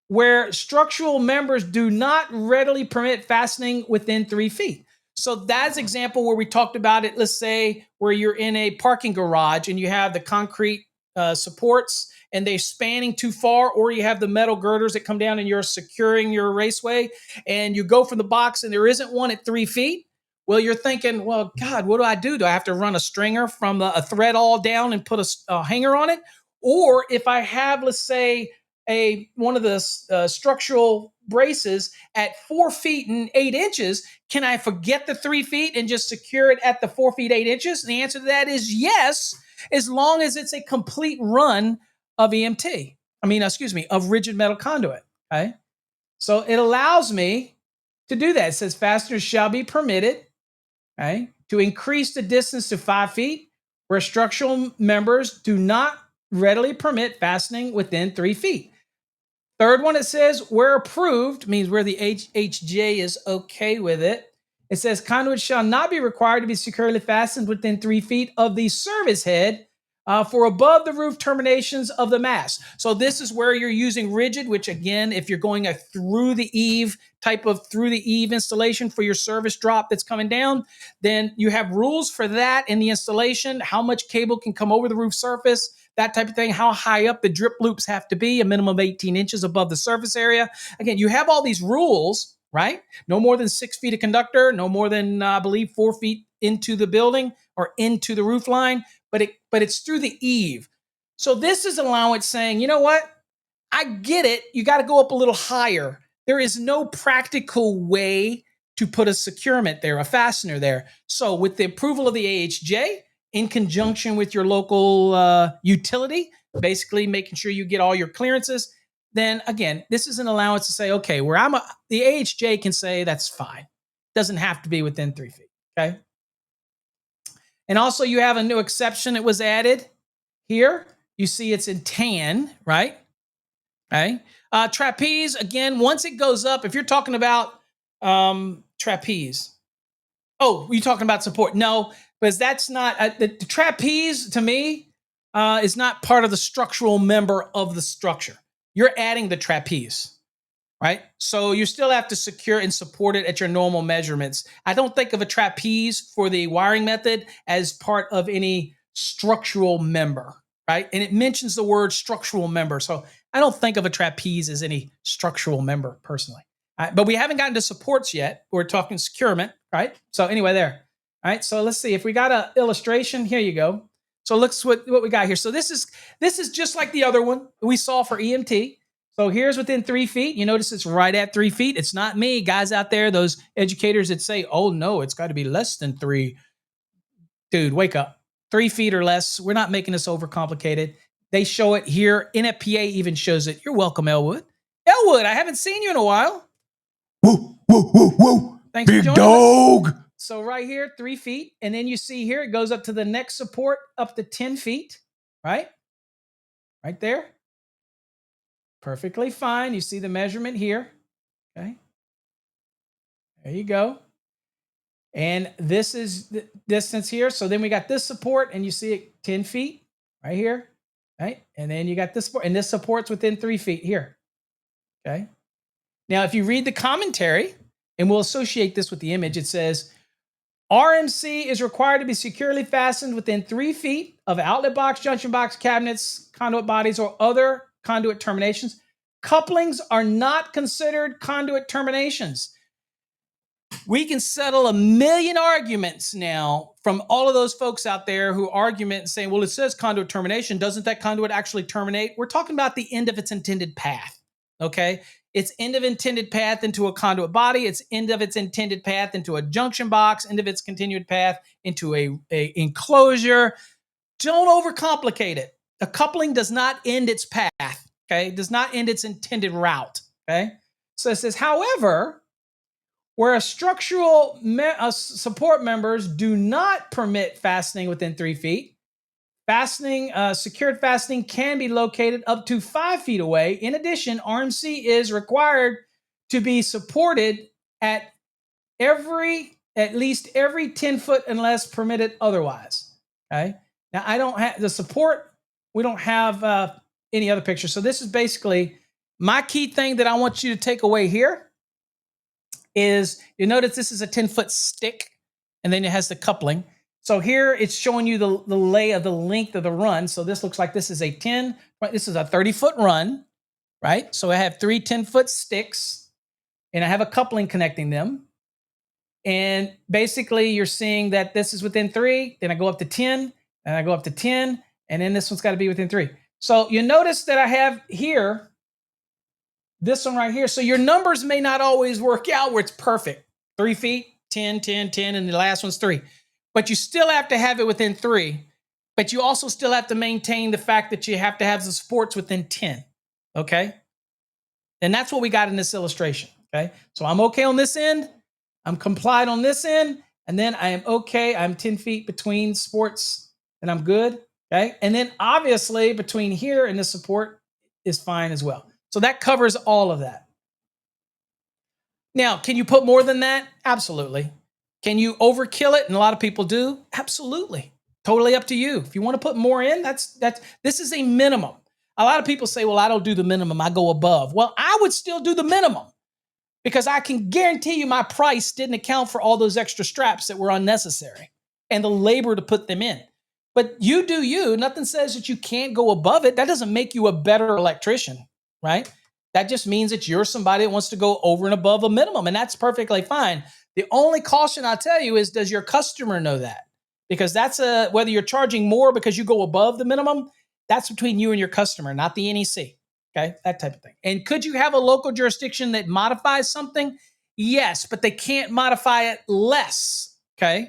where structural members do not readily permit fastening within 3 feet. So that's an example where we talked about it. Let's say where you're in a parking garage and you have the concrete supports and they're spanning too far, or you have the metal girders that come down and you're securing your raceway, and you go from the box and there isn't one at 3 feet. Well, you're thinking, well, God, what do I do? Do I have to run a stringer from a thread all down and put a hanger on it? Or if I have, let's say, one of the structural braces at 4 feet and 8 inches, can I forget the 3 feet and just secure it at the 4 feet 8 inches? And the answer to that is yes, as long as it's a complete run of EMT. Of rigid metal conduit. Okay, so it allows me to do that. It says fasteners shall be permitted, okay, to increase the distance to 5 feet where structural members do not readily permit fastening within 3 feet. Third one, it says where approved, means where the HJ is okay with it. It says conduit shall not be required to be securely fastened within 3 feet of the service head for above the roof terminations of the mast. So this is where you're using rigid, which again, if you're going a through the eave installation for your service drop that's coming down, then you have rules for that in the installation, how much cable can come over the roof surface, that type of thing, how high up the drip loops have to be, a minimum of 18 inches above the surface area. Again, you have all these rules, right? No more than 6 feet of conductor, no more than, I believe, 4 feet into the building or into the roof line, but it's through the eave. So this is allowance saying, you know what? I get it. You got to go up a little higher. There is no practical way to put a securement there, a fastener there. So with the approval of the AHJ, in conjunction with your local utility, basically making sure you get all your clearances, then again, this is an allowance to say, okay, the AHJ can say that's fine. Doesn't have to be within 3 feet, okay? And also you have a new exception that was added here. You see it's in tan, right? Okay. Trapeze, again, once it goes up, if you're talking about trapeze. Oh, you're talking about support. No, because that's not, the trapeze to me is not part of the structural member of the structure. You're adding the trapeze, right? So you still have to secure and support it at your normal measurements. I don't think of a trapeze for the wiring method as part of any structural member, right? And it mentions the word structural member. So I don't think of a trapeze as any structural member personally. But we haven't gotten to supports yet. We're talking securement, right? So anyway, there. All right. So let's see if we got an illustration. Here you go. So looks what we got here. So this is just like the other one we saw for EMT. So here's within 3 feet. You notice it's right at 3 feet. It's not me, guys out there, those educators that say, oh no, it's got to be less than 3. Dude, wake up. 3 feet or less. We're not making this overcomplicated. They show it here. NFPA even shows it. You're welcome, Elwood. Elwood, I haven't seen you in a while. Woo, woo, woo, woo. Thanks Big for joining dog. us. So right here, 3 feet. And then you see here, it goes up to the next support up to 10 feet, right? Right there. Perfectly fine. You see the measurement here. Okay. There you go. And this is the distance here. So then we got this support, and you see it 10 feet right here. Right. And then you got this support, and this support's within 3 feet here. Okay. Now, if you read the commentary, and we'll associate this with the image, it says, RMC is required to be securely fastened within 3 feet of outlet box, junction box, cabinets, conduit bodies, or other conduit terminations. Couplings are not considered conduit terminations. We can settle a million arguments now from all of those folks out there who argument saying, well, it says conduit termination. Doesn't that conduit actually terminate? We're talking about the end of its intended path. Okay. It's end of intended path into a conduit body. It's end of its intended path into a junction box, end of its continued path into a enclosure. Don't overcomplicate it. A coupling does not end its path. Okay. It does not end its intended route. Okay. So it says, however, where structural support members do not permit fastening within 3 feet, secured fastening can be located up to 5 feet away. In addition, RMC is required to be supported at least every 10 foot unless permitted otherwise. Okay. Now I don't have the support. We don't have any other picture. So this is basically my key thing that I want you to take away here is you notice this is a 10-foot stick, and then it has the coupling. So here it's showing you the lay of the length of the run. So this looks like this is a 30-foot run, right? So I have 3 10-foot sticks, and I have a coupling connecting them. And basically you're seeing that this is within 3, then I go up to 10, and I go up to 10, and then this one's got to be within 3. So you notice that I have here, this one right here. So your numbers may not always work out where it's perfect. 3 feet, 10, 10, 10, and the last one's 3. But you still have to have it within 3. But you also still have to maintain the fact that you have to have the supports within 10. Okay? And that's what we got in this illustration. Okay? So I'm okay on this end. I'm complied on this end, and then I am okay. I'm 10 feet between supports, and I'm good. Okay. And then obviously between here and the support is fine as well. So that covers all of that. Now, can you put more than that? Absolutely. Can you overkill it? And a lot of people do. Absolutely. Totally up to you. If you want to put more in, this is a minimum. A lot of people say, well, I don't do the minimum. I go above. Well, I would still do the minimum, because I can guarantee you my price didn't account for all those extra straps that were unnecessary and the labor to put them in. But you do you. Nothing says that you can't go above it. That doesn't make you a better electrician, right? That just means that you're somebody that wants to go over and above a minimum, and that's perfectly fine. The only caution I'll tell you is, does your customer know that? Because that's whether you're charging more because you go above the minimum, that's between you and your customer, not the NEC. Okay, that type of thing. And could you have a local jurisdiction that modifies something? Yes, but they can't modify it less, okay?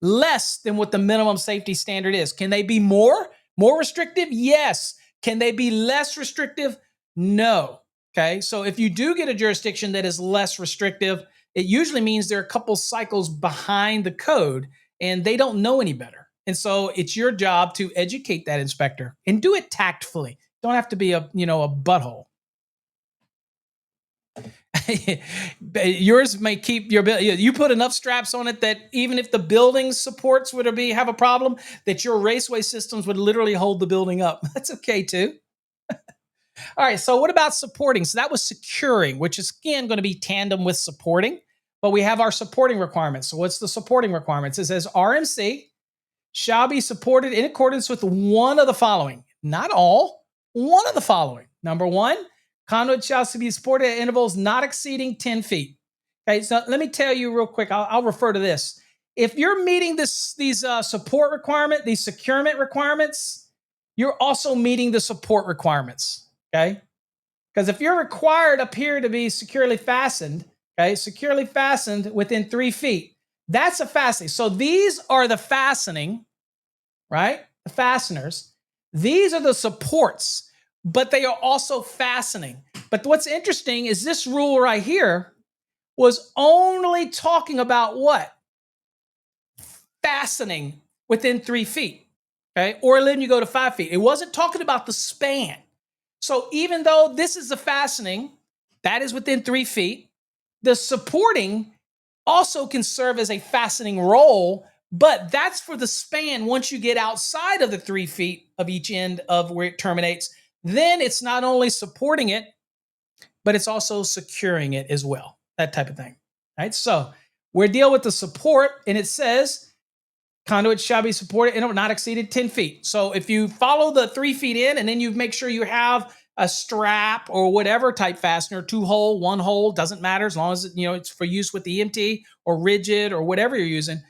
Less than what the minimum safety standard is. Can they be more restrictive? Yes. Can they be less restrictive? No. Okay, so if you do get a jurisdiction that is less restrictive, it usually means they're a couple cycles behind the code and they don't know any better. And so it's your job to educate that inspector and do it tactfully. Don't have to be a butthole. Yours may keep your you put enough straps on it that even if the building supports would have a problem, that your raceway systems would literally hold the building up. That's okay too. All right, so what about supporting? So that was securing, which is again going to be tandem with supporting, but we have our supporting requirements. So what's the supporting requirements? It says RMC shall be supported in accordance with one of the following, not all. One of the following. Number 1, conduit shall be supported at intervals not exceeding 10 feet. Okay, so let me tell you real quick. I'll refer to this. If you're meeting these support requirement, these securement requirements, you're also meeting the support requirements. Okay, because if you're required up here to be securely fastened, okay, securely fastened within 3 feet, that's a fastening. So these are the fastening, right? The fasteners. These are the supports, but they are also fastening. But what's interesting is this rule right here was only talking about what? Fastening within 3 feet, okay? Or then you go to 5 feet. It wasn't talking about the span. So even though this is the fastening, that is within 3 feet, the supporting also can serve as a fastening roll, but that's for the span. Once you get outside of the 3 feet of each end of where it terminates, then it's not only supporting it, but it's also securing it as well. That type of thing. Right? So we're dealing with the support, and it says conduit shall be supported and not exceeded 10 feet. So if you follow the 3 feet in, and then you make sure you have a strap or whatever type fastener, 2-hole, 1-hole, doesn't matter, as long as it's for use with EMT or rigid or whatever you're using.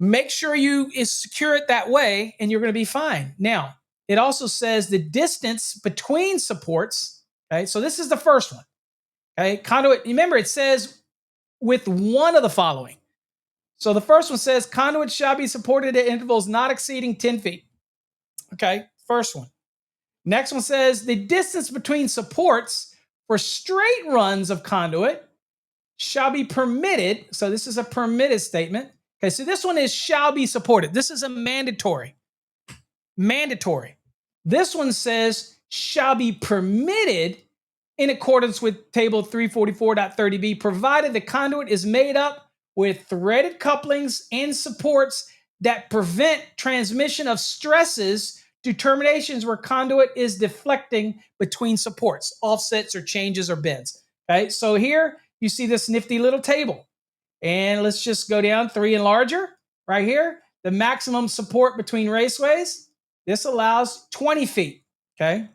Make sure you secure it that way, and you're going to be fine. Now, it also says the distance between supports. Okay, so this is the first one. Okay, conduit. Remember, it says with one of the following. So the first one says conduit shall be supported at intervals not exceeding 10 feet. Okay, first one. Next one says the distance between supports for straight runs of conduit shall be permitted. So this is a permitted statement. Okay, so this one is shall be supported. This is a mandatory. Mandatory. This one says shall be permitted in accordance with table 344.30b, provided the conduit is made up with threaded couplings and supports that prevent transmission of stresses to terminations where conduit is deflecting between supports, offsets or changes or bends. Okay, so here you see this nifty little table. And let's just go down 3 and larger right here. The maximum support between raceways. This allows 20 feet, okay?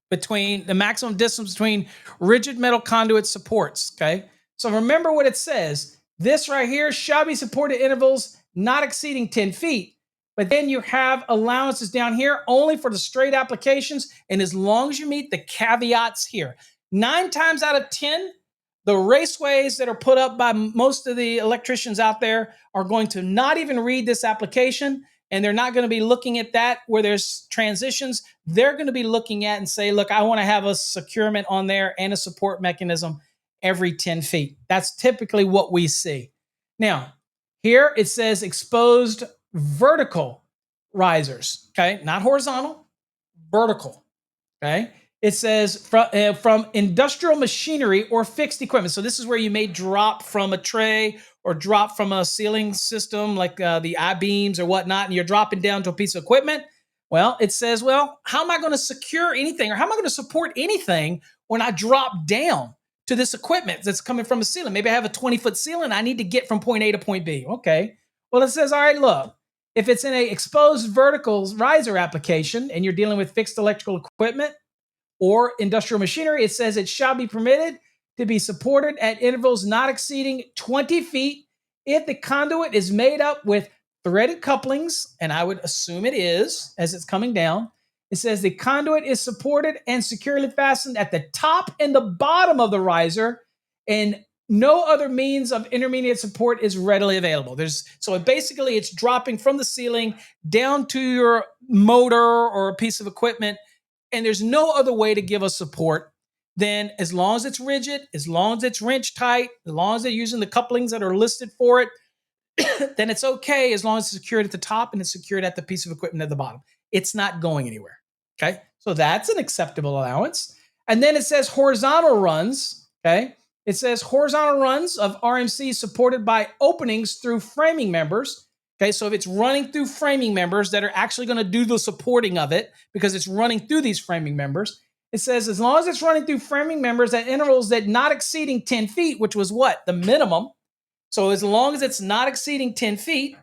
Between the maximum distance between rigid metal conduit supports, okay? So remember what it says. This right here shall be supported intervals not exceeding 10 feet. But then you have allowances down here only for the straight applications. And as long as you meet the caveats here, 9 times out of 10, the raceways that are put up by most of the electricians out there are going to not even read this application, and they're not going to be looking at that where there's transitions. They're going to be looking at and say, look, I want to have a securement on there and a support mechanism every 10 feet. That's typically what we see. Now, here it says exposed vertical risers, okay? Not horizontal, vertical, okay? It says from industrial machinery or fixed equipment. So this is where you may drop from a tray or drop from a ceiling system like the I-beams or whatnot, and you're dropping down to a piece of equipment. Well, it says, well, how am I going to secure anything or how am I going to support anything when I drop down to this equipment that's coming from a ceiling? Maybe I have a 20-foot ceiling. I need to get from point A to point B. Okay. Well, it says, all right, look, if it's in a exposed vertical riser application and you're dealing with fixed electrical equipment, or industrial machinery, it says it shall be permitted to be supported at intervals not exceeding 20 feet if the conduit is made up with threaded couplings, and I would assume it is as it's coming down. It says the conduit is supported and securely fastened at the top and the bottom of the riser, and no other means of intermediate support is readily available. So basically it's dropping from the ceiling down to your motor or a piece of equipment, and there's no other way to give us support than as long as it's rigid, as long as it's wrench tight, as long as they're using the couplings that are listed for it, then it's okay as long as it's secured at the top and it's secured at the piece of equipment at the bottom. It's not going anywhere. Okay. So that's an acceptable allowance. And then it says horizontal runs. Okay. It says horizontal runs of RMC supported by openings through framing members. Okay, so if it's running through framing members that are actually going to do the supporting of it because it's running through these framing members, it says as long as it's running through framing members at intervals that not exceeding 10 feet, which was what? The minimum. So as long as it's not exceeding 10 feet,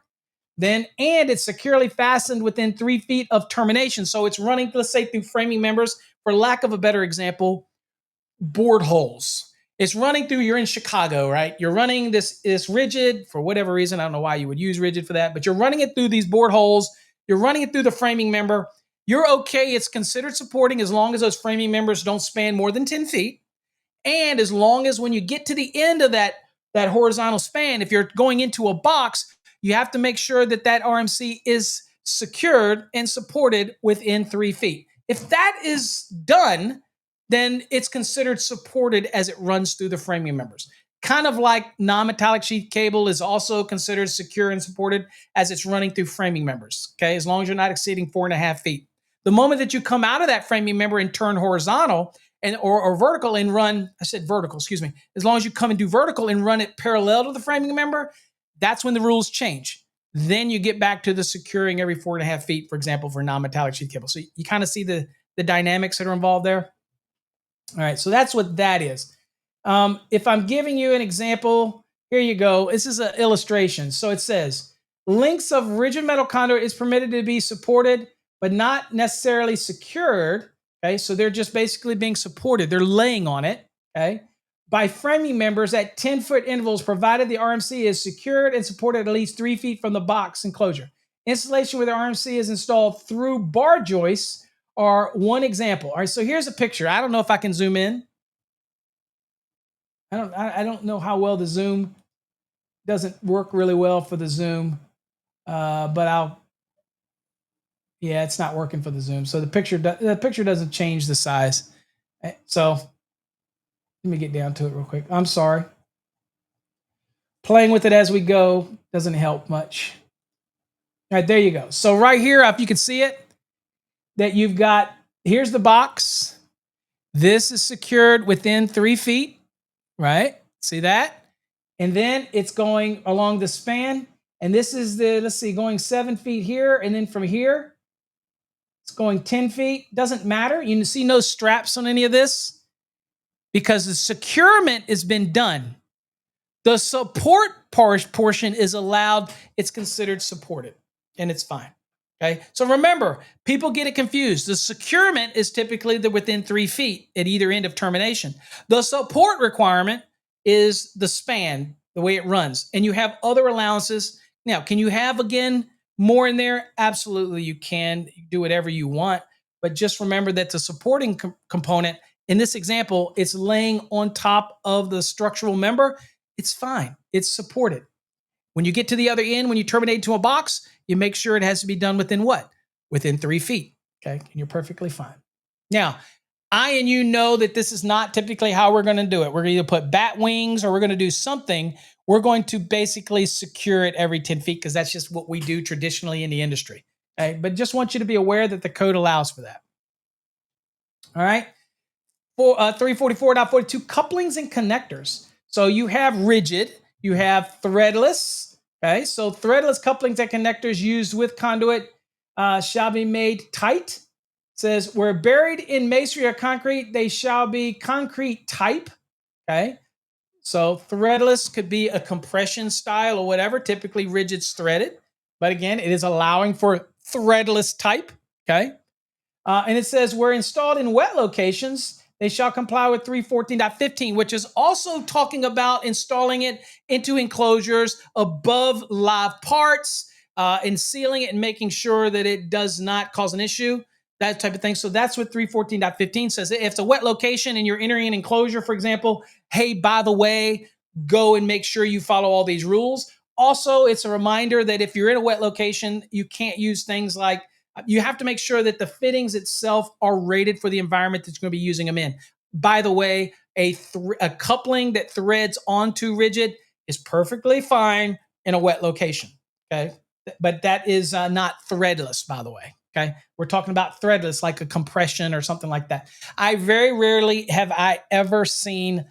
then, and it's securely fastened within 3 feet of termination. So it's running, let's say, through framing members, for lack of a better example, board holes. It's running through, you're in Chicago, right? You're running this rigid for whatever reason. I don't know why you would use rigid for that, but you're running it through these board holes. You're running it through the framing member. You're okay. It's considered supporting as long as those framing members don't span more than 10 feet. And as long as when you get to the end of that horizontal span, if you're going into a box, you have to make sure that that RMC is secured and supported within 3 feet. If that is done, then it's considered supported as it runs through the framing members. Kind of like non-metallic sheath cable is also considered secure and supported as it's running through framing members, okay? As long as you're not exceeding 4.5 feet. The moment that you come out of that framing member and turn horizontal or vertical and run, I said vertical, excuse me. As long as you come and do vertical and run it parallel to the framing member, that's when the rules change. Then you get back to the securing every 4.5 feet, for example, for non-metallic sheath cable. So you kind of see the dynamics that are involved there. All right, so that's what that is. If I'm giving you an example, here you go. This is an illustration. So it says, lengths of rigid metal conduit is permitted to be supported, but not necessarily secured. Okay, so they're just basically being supported. They're laying on it, okay, by framing members at 10-foot intervals, provided the RMC is secured and supported at least 3 feet from the box enclosure. Installation where the RMC is installed through bar joists are one example. All right, so here's a picture. I don't know if I can zoom in. I don't know how well the zoom doesn't work really well for the zoom, but yeah, it's not working for the zoom. So the picture doesn't change the size. So let me get down to it real quick. I'm sorry. Playing with it as we go doesn't help much. All right, there you go. So right here, if you can see it, that you've got, here's the box. This is secured within 3 feet, right? See that? And then it's going along the span. And this is the, let's see, going 7 feet here. And then from here, It's going 10 feet. Doesn't matter. You see no straps on any of this because the securement has been done. The support portion is allowed. It's considered supported, and it's fine. Okay. So remember, people get it confused. The securement is typically within 3 feet at either end of termination. The support requirement is the span, the way it runs, and you have other allowances. Now, can you have again more in there? Absolutely, you can do whatever you want, but just remember that the supporting component in this example, it's laying on top of the structural member. It's fine. It's supported. When you get to the other end, when you terminate to a box, you make sure it has to be done within what? Within 3 feet. Okay. And you're perfectly fine. Now, I and you know that this is not typically how we're going to do it. We're going to either put bat wings or we're going to do something. We're going to basically secure it every 10 feet because that's just what we do traditionally in the industry. Okay. But just want you to be aware that the code allows for that. All right. 344.42 couplings and connectors. So you have rigid, you have threadless. Okay, so threadless couplings and connectors used with conduit shall be made tight. It says, where buried in masonry or concrete, they shall be concrete type. Okay, so threadless could be a compression style or whatever. Typically, rigid's threaded, but again, it is allowing for threadless type. Okay, and it says, where installed in wet locations, they shall comply with 314.15, which is also talking about installing it into enclosures above live parts and sealing it and making sure that it does not cause an issue, that type of thing. So that's what 314.15 says. If it's a wet location and you're entering an enclosure, for example, hey, by the way, go and make sure you follow all these rules. Also, it's a reminder that if you're in a wet location, you can't use things like, you have to make sure that the fittings itself are rated for the environment that you're going to be using them in. By the way, a coupling that threads onto rigid is perfectly fine in a wet location. Okay. But that is not threadless, by the way. Okay. We're talking about threadless, like a compression or something like that. I very rarely have I ever seen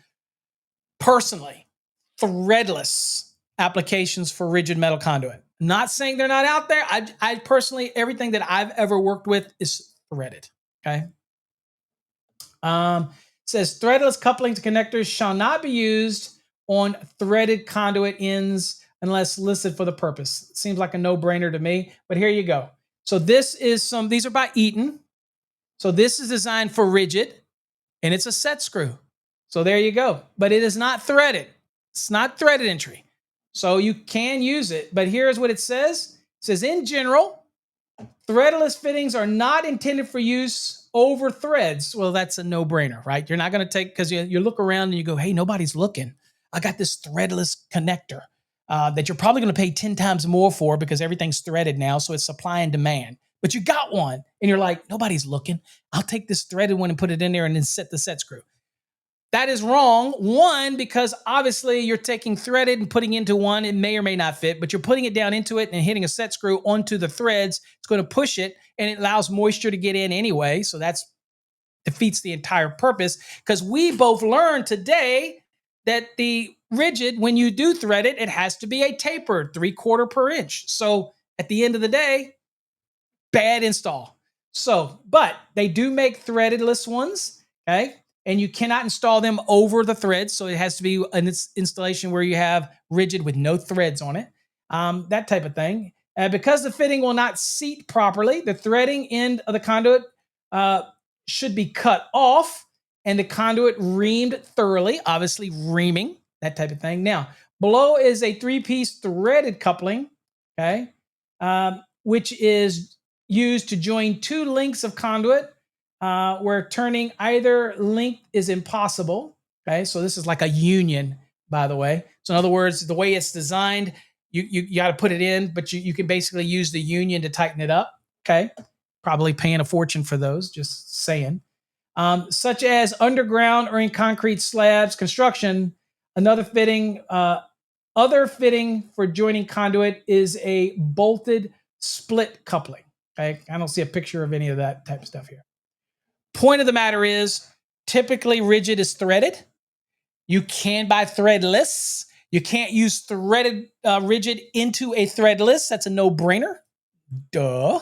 personally threadless applications for rigid metal conduit. Not saying they're not out there. I personally, everything that I've ever worked with is threaded. Okay. Says threadless couplings and connectors shall not be used on threaded conduit ends unless listed for the purpose. Seems like a no-brainer to me, but here you go. So this is these are by Eaton. So this is designed for rigid and it's a set screw. So there you go. But it is not threaded. It's not threaded entry. So you can use it. But here's what it says. It says, in general, threadless fittings are not intended for use over threads. Well, that's a no-brainer, right? You're not going to take, because you look around and you go, hey, nobody's looking. I got this threadless connector that you're probably going to pay 10 times more for because everything's threaded now. So it's supply and demand. But you got one and you're like, nobody's looking. I'll take this threaded one and put it in there and then set the set screw. That is wrong. One, because obviously you're taking threaded and putting into one. It may or may not fit, but you're putting it down into it and hitting a set screw onto the threads. It's going to push it and it allows moisture to get in anyway. So that defeats the entire purpose, because we both learned today that the rigid, when you do thread it, it has to be a tapered 3/4 per inch. So at the end of the day, bad install. So, but they do make threadedless ones. Okay. And you cannot install them over the threads. So it has to be an installation where you have rigid with no threads on it, that type of thing. Because the fitting will not seat properly, the threading end of the conduit should be cut off and the conduit reamed thoroughly, obviously reaming, that type of thing. Now, below is a 3-piece threaded coupling, okay, which is used to join 2 lengths of conduit, where turning either length is impossible. Okay, so this is like a union, by the way. So in other words, the way it's designed, you got to put it in, but you can basically use the union to tighten it up. Okay, probably paying a fortune for those, just saying. Such as underground or in concrete slabs construction. Another fitting, other fitting for joining conduit is a bolted split coupling. Okay, I don't see a picture of any of that type of stuff here. Point of the matter is, typically rigid is threaded. You can buy threadless. You can't use threaded rigid into a threadless. That's a no-brainer. Duh,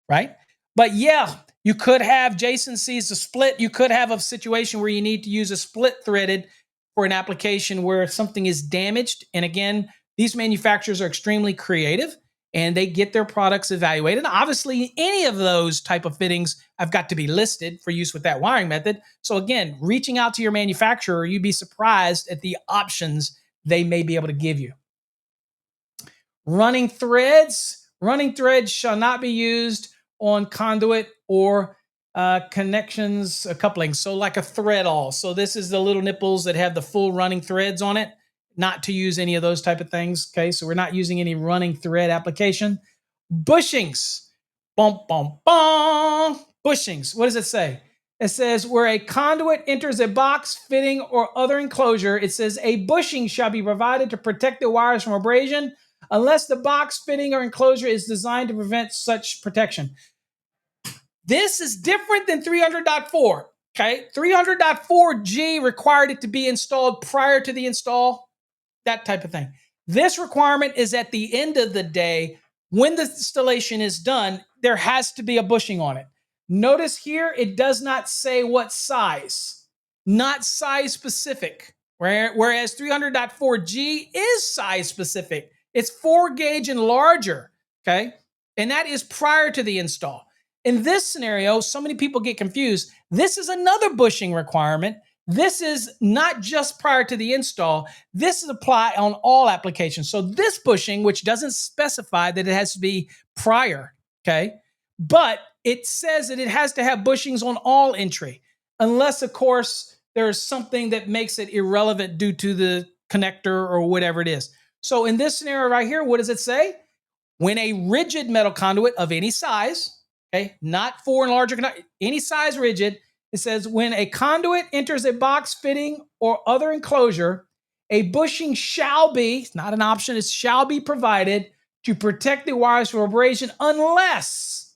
right? But yeah, you could have, Jason sees a split. You could have a situation where you need to use a split threaded for an application where something is damaged. And again, these manufacturers are extremely creative and they get their products evaluated. Obviously, any of those type of fittings have got to be listed for use with that wiring method. So again, reaching out to your manufacturer, you'd be surprised at the options they may be able to give you. Running threads. Running threads shall not be used on conduit or connections, coupling. So like a thread all. So this is the little nipples that have the full running threads on it. Not to use any of those type of things. Okay, so we're not using any running thread application. Bushings. Bum, bum, bum. Bushings. What does it say? It says where a conduit enters a box, fitting, or other enclosure, it says a bushing shall be provided to protect the wires from abrasion unless the box, fitting, or enclosure is designed to prevent such protection. This is different than 300.4. Okay, 300.4G required it to be installed prior to the install, that type of thing. This requirement is at the end of the day. When the installation is done, there has to be a bushing on it. Notice here, it does not say what size, not size specific, whereas 300.4G is size specific. It's 4 gauge and larger, okay? And that is prior to the install. In this scenario, so many people get confused. This is another bushing requirement. This is not just prior to the install. This is applied on all applications. So this bushing, which doesn't specify that it has to be prior, okay? But it says that it has to have bushings on all entry, unless, of course, there's something that makes it irrelevant due to the connector or whatever it is. So in this scenario right here, what does it say? When a rigid metal conduit of any size, okay, not 4 and larger, any size rigid, it says when a conduit enters a box, fitting, or other enclosure, a bushing shall be, it's not an option, it shall be provided to protect the wires from abrasion unless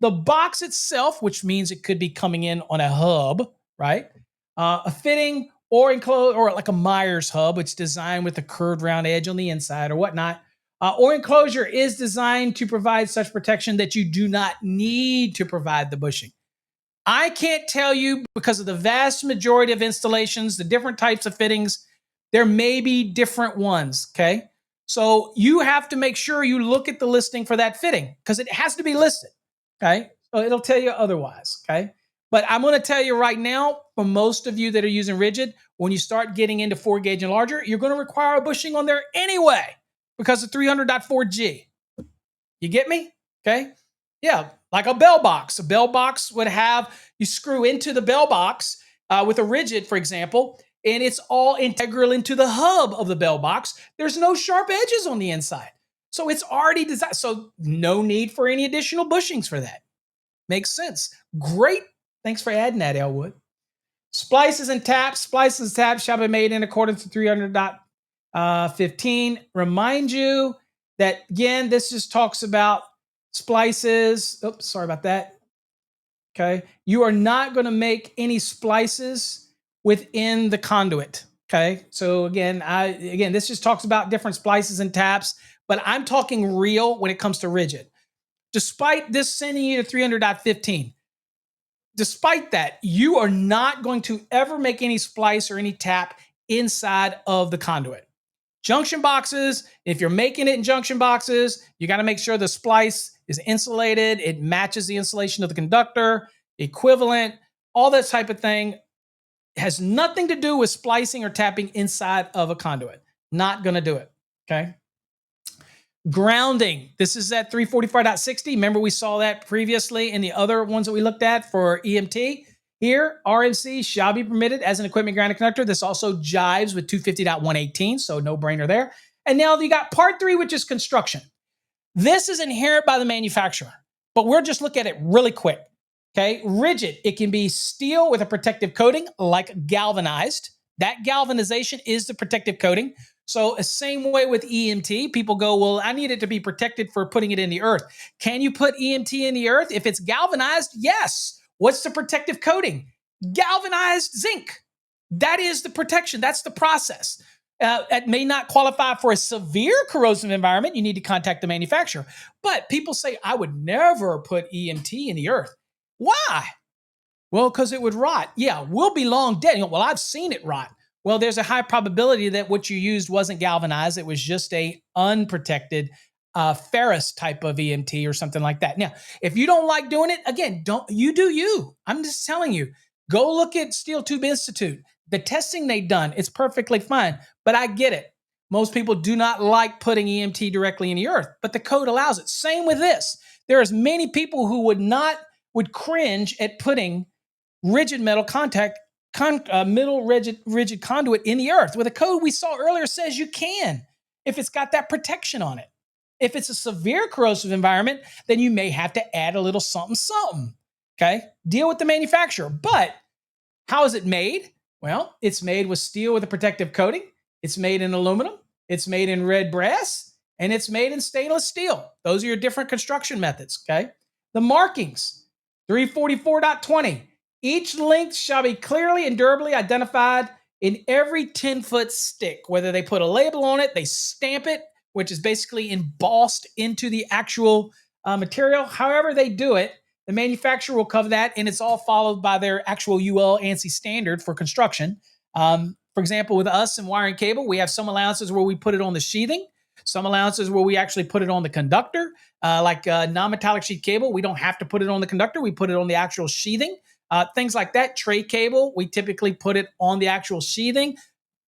the box itself, which means it could be coming in on a hub, right? A fitting or enclosed, or like a Myers hub, which is designed with a curved round edge on the inside or whatnot, or enclosure is designed to provide such protection that you do not need to provide the bushing. I can't tell you, because of the vast majority of installations, the different types of fittings, there may be different ones, okay? So you have to make sure you look at the listing for that fitting because it has to be listed, okay? So it'll tell you otherwise, okay? But I'm going to tell you right now, for most of you that are using rigid, when you start getting into 4 gauge and larger, you're going to require a bushing on there anyway because of 300.4G. You get me? Okay? Yeah, like a bell box. A bell box would have, you screw into the bell box with a rigid, for example, and it's all integral into the hub of the bell box. There's no sharp edges on the inside. So it's already designed. So no need for any additional bushings for that. Makes sense. Great. Thanks for adding that, Elwood. Splices and taps. Splices and taps shall be made in accordance with 300.15. Remind you that, again, this just talks about splices. Oops, sorry about that. Okay. You are not going to make any splices within the conduit. Okay. So again, this just talks about different splices and taps, but I'm talking real when it comes to rigid. Despite this sending you to 300.15, despite that, you are not going to ever make any splice or any tap inside of the conduit. Junction boxes, if you're making it in junction boxes, you got to make sure the splice is insulated. It matches the insulation of the conductor, equivalent, all that type of thing. It has nothing to do with splicing or tapping inside of a conduit. Not going to do it. Okay. Grounding. This is at 345.60. Remember, we saw that previously in the other ones that we looked at for EMT. Here, RMC shall be permitted as an equipment grounding conductor. This also jives with 250.118, so no brainer there. And now you got part 3, which is construction. This is inherent by the manufacturer, but we'll just look at it really quick. Okay, rigid. It can be steel with a protective coating like galvanized. That galvanization is the protective coating. So the same way with EMT, people go, well, I need it to be protected for putting it in the earth. Can you put EMT in the earth? If it's galvanized, yes. What's the protective coating? Galvanized zinc. That is the protection. That's the process. It may not qualify for a severe corrosive environment. You need to contact the manufacturer. But people say, I would never put EMT in the earth. Why? Well, because it would rot. Yeah, we'll be long dead. You know, well, I've seen it rot. Well, there's a high probability that what you used wasn't galvanized. It was just a unprotected ferrous type of EMT or something like that. Now, if you don't like doing it, again, don't you do you. I'm just telling you, go look at Steel Tube Institute. The testing they've done, it's perfectly fine. But I get it. Most people do not like putting EMT directly in the earth, but the code allows it. Same with this. There's many people who would cringe at putting rigid metal middle rigid conduit in the earth. With the code we saw earlier says you can if it's got that protection on it. If it's a severe corrosive environment, then you may have to add a little something, something. Okay, deal with the manufacturer. But how is it made? Well, it's made with steel with a protective coating. It's made in aluminum. It's made in red brass, and it's made in stainless steel. Those are your different construction methods. Okay, the markings 344.20. Each length shall be clearly and durably identified in every 10-foot stick. Whether they put a label on it, they stamp it, which is basically embossed into the actual material. However they do it, the manufacturer will cover that, and it's all followed by their actual UL ANSI standard for construction. For example, with us in wiring cable, we have some allowances where we put it on the sheathing, some allowances where we actually put it on the conductor. Like non-metallic sheet cable, we don't have to put it on the conductor. We put it on the actual sheathing. Things like that. Tray cable, we typically put it on the actual sheathing.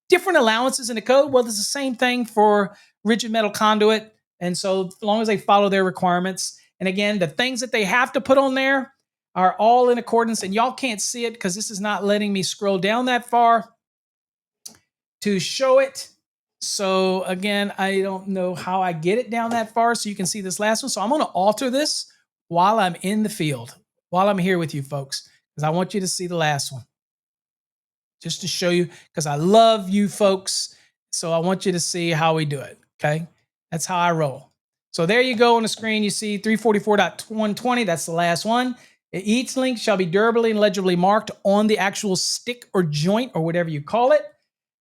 Different allowances in the code. Well, it's the same thing for rigid metal conduit. And so as long as they follow their requirements, and again, the things that they have to put on there are all in accordance, and y'all can't see it because this is not letting me scroll down that far to show it. So again, I don't know how I get it down that far so you can see this last one. So I'm going to alter this while I'm in the field, while I'm here with you folks, because I want you to see the last one. Just to show you, because I love you folks. So I want you to see how we do it. Okay. That's how I roll. So there you go on the screen. You see 344.120. That's the last one. Each link shall be durably and legibly marked on the actual stick or joint or whatever you call it.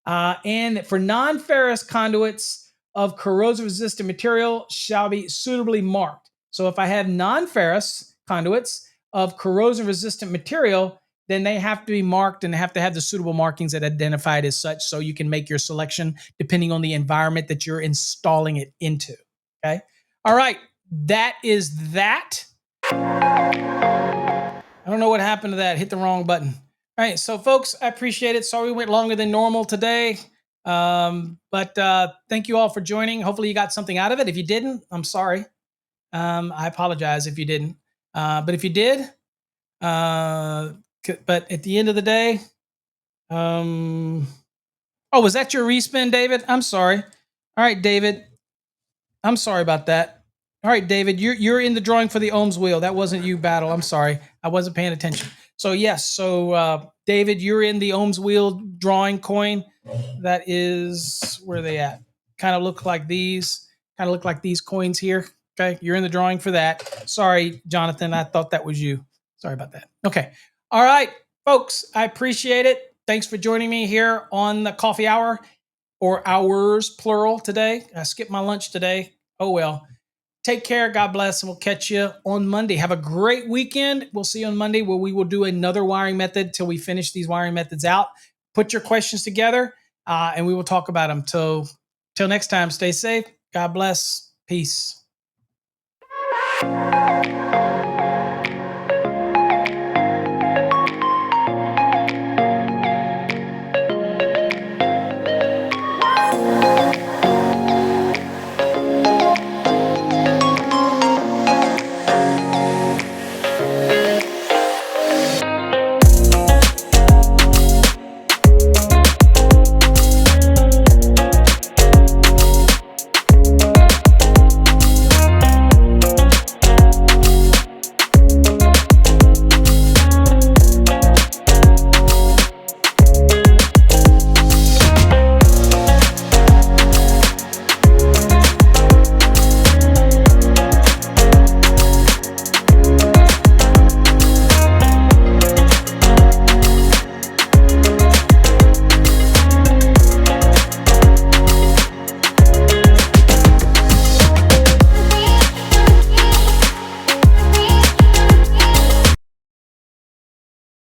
And for non-ferrous conduits of corrosion resistant material shall be suitably marked. So if I have non-ferrous conduits of corrosion resistant material, then they have to be marked and have to have the suitable markings that identify it as such, so you can make your selection depending on the environment that you're installing it into. Okay. All right. That is that. I don't know what happened to that. Hit the wrong button. All right. So folks, I appreciate it. Sorry we went longer than normal today. But thank you all for joining. Hopefully you got something out of it. If you didn't, I'm sorry. I apologize if you didn't. But if you did, but at the end of the day, oh, was that your respin, David? I'm sorry. All right, David. I'm sorry about that. All right, David, you're in the drawing for the ohms wheel. That wasn't you, Battle. I'm sorry. I wasn't paying attention. So yes, so David, you're in the ohms wheel drawing coin. That is, where are they at? Kind of look like these. Kind of look like these coins here. Okay, you're in the drawing for that. Sorry, Jonathan. I thought that was you. Sorry about that. Okay. All right, folks, I appreciate it. Thanks for joining me here on the coffee hour, or hours, plural, today. I skipped my lunch today. Oh, well. Take care. God bless, and we'll catch you on Monday. Have a great weekend. We'll see you on Monday, where we will do another wiring method till we finish these wiring methods out. Put your questions together, and we will talk about them. Till next time, stay safe. God bless. Peace.